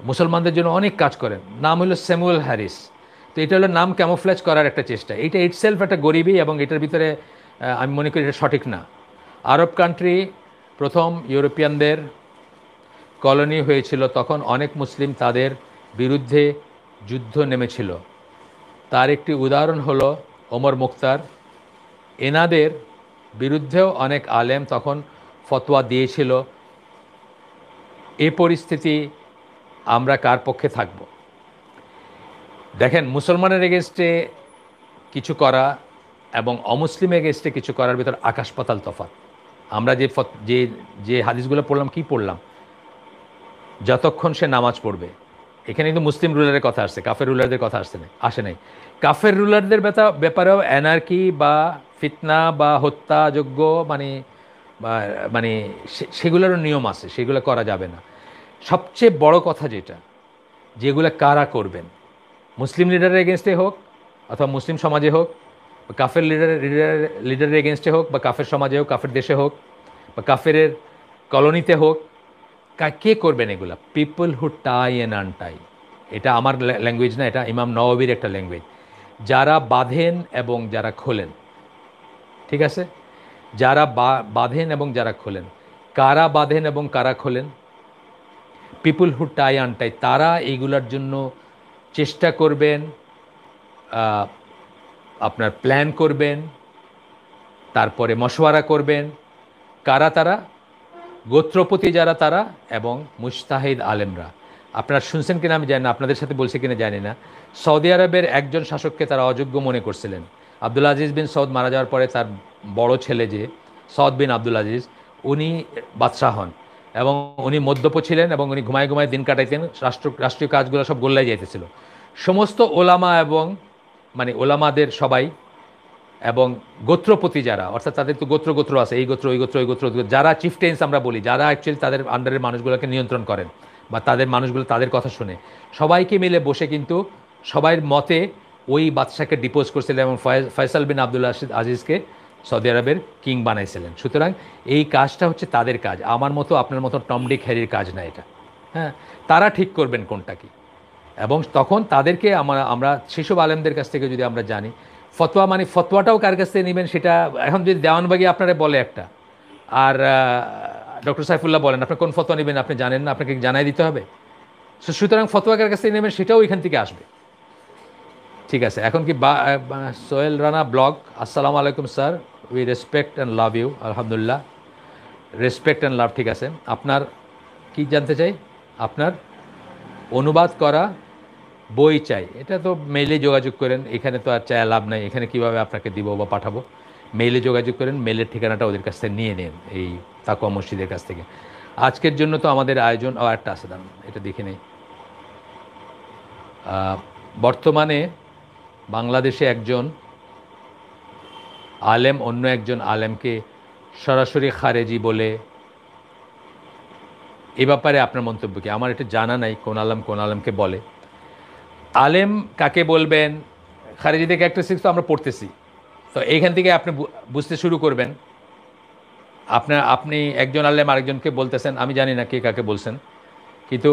A: মুসলমানদের জন্য অনেক কাজ করেন, নাম হলো স্যামুয়েল হ্যারিস। তো এটা হলো নাম ক্যামোফ্ল্যাজ করার একটা চেষ্টা। এটা ইটসেলফ একটা গরিবই, এবং এটার ভিতরে আমি মনে করি এটা সঠিক না। আরব কান্ট্রি প্রথম ইউরোপিয়ানদের কলোনি হয়েছিল, তখন অনেক মুসলিম তাদের বিরুদ্ধে যুদ্ধ নেমেছিল। তার একটি উদাহরণ হলো ওমর মুখতার। এনাদের বিরুদ্ধেও অনেক আলেম তখন ফতোয়া দিয়েছিল। এই পরিস্থিতি আমরা কার পক্ষে থাকব? দেখেন, মুসলমানের এগেনস্টে কিছু করা এবং অমুসলিম এগেনস্টে কিছু করার ভিতর আকাশ পাতাল তফাৎ। আমরা যে হাদিসগুলো পড়লাম, কি পড়লাম? যতক্ষণ সে নামাজ পড়বে। এখানে কিন্তু মুসলিম রুলারের কথা আসছে, কাফের রুলারদের কথা আসে নাই। কাফের রুলারদের ব্যাপারেও অ্যানার্কি বা ফিতনা বা হত্যাযোগ্য মানে মানে সেগুলোরও নিয়ম আছে, সেগুলো করা যাবে না। সবচেয়ে বড় কথা যেগুলো কারা করবেন, মুসলিম লিডারের এগেনস্টে হোক অথবা মুসলিম সমাজে হোক, বা কাফের লিডারের এগেনস্টে হোক, বা কাফের সমাজে হোক, কাফের দেশে হোক, বা কাফের কলোনিতে হোক, কে করবেন এগুলা? People who tie and untie. এটা আমার ল্যাঙ্গুয়েজ না, এটা ইমাম নওয়াবির একটা ল্যাঙ্গুয়েজ। যারা বাঁধেন এবং যারা খোলেন, ঠিক আছে? যারা বাঁধেন এবং যারা খোলেন, কারা বাঁধেন এবং কারা খোলেন? পিপল হু টাই আনটাই, তারা এইগুলার জন্য চেষ্টা করবেন, আপনার প্ল্যান করবেন, তারপরে মশওয়ারা করবেন। কারা তারা? গোত্রপতি যারা তারা এবং মুজতাহিদ আলেমরা। আপনারা শুনছেন কিনা আমি জানি না, আপনাদের সাথে বলছে কিনা জানি না, সৌদি আরবের একজন শাসককে তারা অযোগ্য মনে করছিলেন। আব্দুল আজিজ বিন সৌদ মারা যাওয়ার পরে তার বড় ছেলে যে সৌদ বিন আব্দুল আজিজ, উনি বাদশাহ হন এবং উনি মদ্যপ ছিলেন এবং উনি ঘুমায় ঘুমায় দিন কাটাইতেন। রাষ্ট্রীয় কাজগুলো সব গোল্লাই যাইতেছিল। সমস্ত ওলামা এবং মানে ওলামাদের সবাই এবং গোত্রপতি যারা, অর্থাৎ তাদের তো গোত্র আছে, এই গোত্র ওই গোত্র ওই গোত্র, যারা চিফটেন্স আমরা বলি, যারা অ্যাকচুয়ালি তাদের আন্ডারের মানুষগুলোকে নিয়ন্ত্রণ করেন বা তাদের মানুষগুলো তাদের কথা শুনে, সবাইকে মিলে বসে কিন্তু সবাইয়ের মতে ওই বাদশাকে ডিপোজ করছিলেন এবং ফয়সাল বিন আব্দুল আজিজকে সৌদি আরবের কিং বানাইছিলেন। সুতরাং এই কাজটা হচ্ছে তাদের কাজ, আমার মতো আপনার মতো টমডিক হ্যারির কাজ না এটা। হ্যাঁ, তারা ঠিক করবেন কোনটা কি, এবং তখন তাদেরকে আমরা সেসব আলেমদের কাছ থেকে যদি আমরা জানি ফতোয়া, মানে ফতোয়াটাও কার কাছ থেকে নেবেন সেটা, এখন যদি দেওয়ানবাগি আপনারা বলে একটা আর ডক্টর সাইফুল্লাহ বলেন আপনি কোন ফতোয়া নেবেন আপনি জানেন না, আপনাকে জানাই দিতে হবে। সুতরাং ফতোয়া কার কাছ থেকে নেবেন সেটাও এখান থেকে আসবে। ঠিক আছে, এখন কি সোহেল রানা ব্লগ, আসসালামু আলাইকুম sir, we respect and love you. আলহামদুলিল্লাহ, রেসপেক্ট অ্যান্ড লাভ, ঠিক আছে। আপনার কি জানতে চাই? আপনার অনুবাদ করা বই চাই, এটা তো মেইলে যোগাযোগ করেন, এখানে তো আর চায় লাভ নাই, এখানে কিভাবে আপনাকে দিব বা পাঠাবো? মেইলে যোগাযোগ করেন, মেইলের ঠিকানাটা ওদের কাছ থেকে নিয়ে নেন, এই তাকওয়া মসজিদের কাছ থেকে। আজকের জন্য তো আমাদের আয়োজন একটা আছে, দাম এটা দেখে নেই। বর্তমানে বাংলাদেশে একজন আলেম অন্য একজন আলেমকে সরাসরি খারেজি বলে, এ ব্যাপারে আপনার মন্তব্য কি? আমার এটা জানা নাই কোন আলেমকে বলে। আলেম কাকে বলবেন, খারেজিদের ক্যারেক্টারিস্টিক্স তো আমরা পড়তেছি, তো এইখান থেকে আপনি বুঝতে শুরু করবেন। আপনি একজন আলেম আরেকজনকে বলতেছেন, আমি জানি না কে কাকে বলছেন, কিন্তু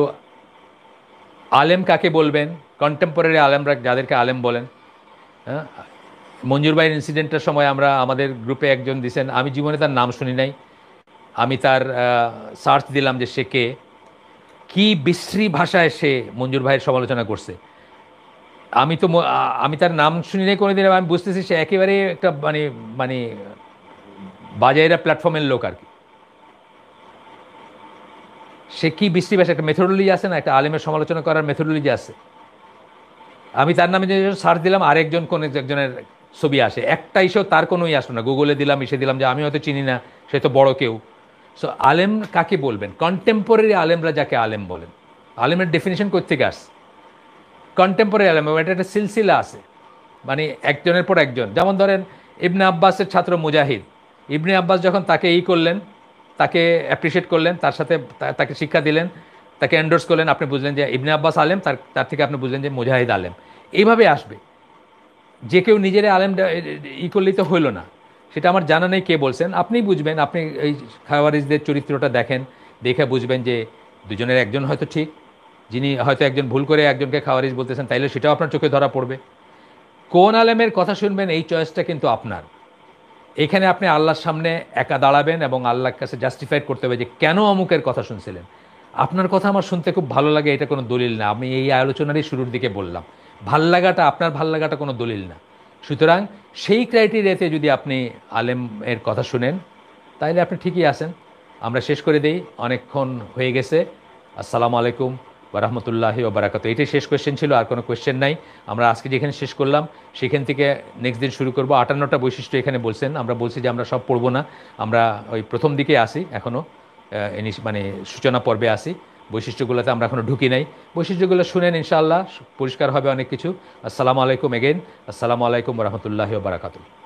A: আলেম কাকে বলবেন, কন্টেম্পোরারি আলেমরা যাদেরকে আলেম বলেন। হ্যাঁ, মঞ্জুর ভাইয়ের ইনসিডেন্টের সময় আমাদের গ্রুপে একজন দিছেন, আমি জীবনে তার নাম শুনি নাই, আমি তার সার্চ দিলাম যে সে কে, কী বিশ্রী ভাষায় সে মঞ্জুর ভাইয়ের সমালোচনা করছে। আমি তার নাম শুনি নাই কোনোদিন, আমি বুঝতেছি সে একেবারে একটা মানে মানে বাজাইরা প্ল্যাটফর্মের লোক আর কি। সে কি বিশ্রী ভাষা, একটা মেথোডোলজি আছে না, একটা আলেমের সমালোচনা করার মেথোডোলজি আছে। আমি তার নামে যে সার্চ দিলাম, একজনের ছবি আসে, একটা ইসেও তার কোনোই আসলো না। গুগলে দিলাম, দিলাম যে আমি হয়তো চিনি না, সে তো বড় কেউ। সো আলেম কাকে বলবেন? কন্টেম্পোরারি আলেমরা যাকে আলেম বলেন, আলেমের ডেফিনেশন কোত্থেকে আসছে? কন্টেম্পোরারি আলেম, এটা একটা সিলসিলা আছে, মানে একজনের পর একজন। যেমন ধরেন ইবনে আব্বাসের ছাত্র মুজাহিদ, ইবনে আব্বাস যখন তাকে করলেন, তাকে অ্যাপ্রিসিয়েট করলেন, তার সাথে তাকে শিক্ষা দিলেন, তাকে এন্ডোর্স করলেন, আপনি বুঝলেন যে ইবনে আব্বাস আলেম, তার থেকে আপনি বুঝলেন যে মুজাহিদ আলেম। এইভাবে আসবে। যে কেউ নিজের আলেম করলেই তো হইল না, সেটা আমার জানা নেই কে বলছেন, আপনিই বুঝবেন। আপনি এই খাওয়ারিজদের চরিত্রটা দেখেন, দেখে বুঝবেন যে দুজনের একজন হয়তো ঠিক, যিনি হয়তো একজন ভুল করে একজনকে খাওয়ারিজ বলতেছেন, তাইলে সেটাও আপনার চোখে ধরা পড়বে। কোন আলেমের কথা শুনবেন এই চয়েসটা কিন্তু আপনার। এখানে আপনি আল্লাহর সামনে একা দাঁড়াবেন এবং আল্লাহর কাছে জাস্টিফাইড করতে হবে যে কেন অমুকের কথা শুনছিলেন। আপনার কথা আমার শুনতে খুব ভালো লাগে, এটা কোনো দলিল না। আমি এই আলোচনারই শুরুর দিকে বললাম, ভাল লাগাটা, আপনার ভাল লাগাটা কোনো দলিল না। সুতরাং সেই ক্রাইটেরিয়াতে যদি আপনি আলেমের কথা শুনেন, তাহলে আপনি ঠিকই আছেন। আমরা শেষ করে দেই, অনেকক্ষণ হয়ে গেছে। আসসালামু আলাইকুম ওয়া রাহমাতুল্লাহি ওয়া বারাকাতুহু। এটাই শেষ কোয়েশ্চেন ছিল, আর কোনো কোয়েশ্চেন নাই। আমরা আজকে যেখানে শেষ করলাম সেখান থেকে নেক্সট দিন শুরু করব। 58টা বৈশিষ্ট্য এখানে বলছেন, আমরা বলছি যে আমরা সব পড়বো না, আমরা ওই প্রথম দিকে আসি, এখনও মানে সূচনা পর্বে আসি। বৈশিষ্ট্যগুলোতে আমরা এখনও ঢুকি নাই। বৈশিষ্ট্যগুলো শুনেন, ইনশাআল্লাহ পরিষ্কার হবে অনেক কিছু। আসসালামু আলাইকুম এগেইন, আসসালামু আলাইকুম রহমতুল্লাহি ওয়া বারাকাতুহু।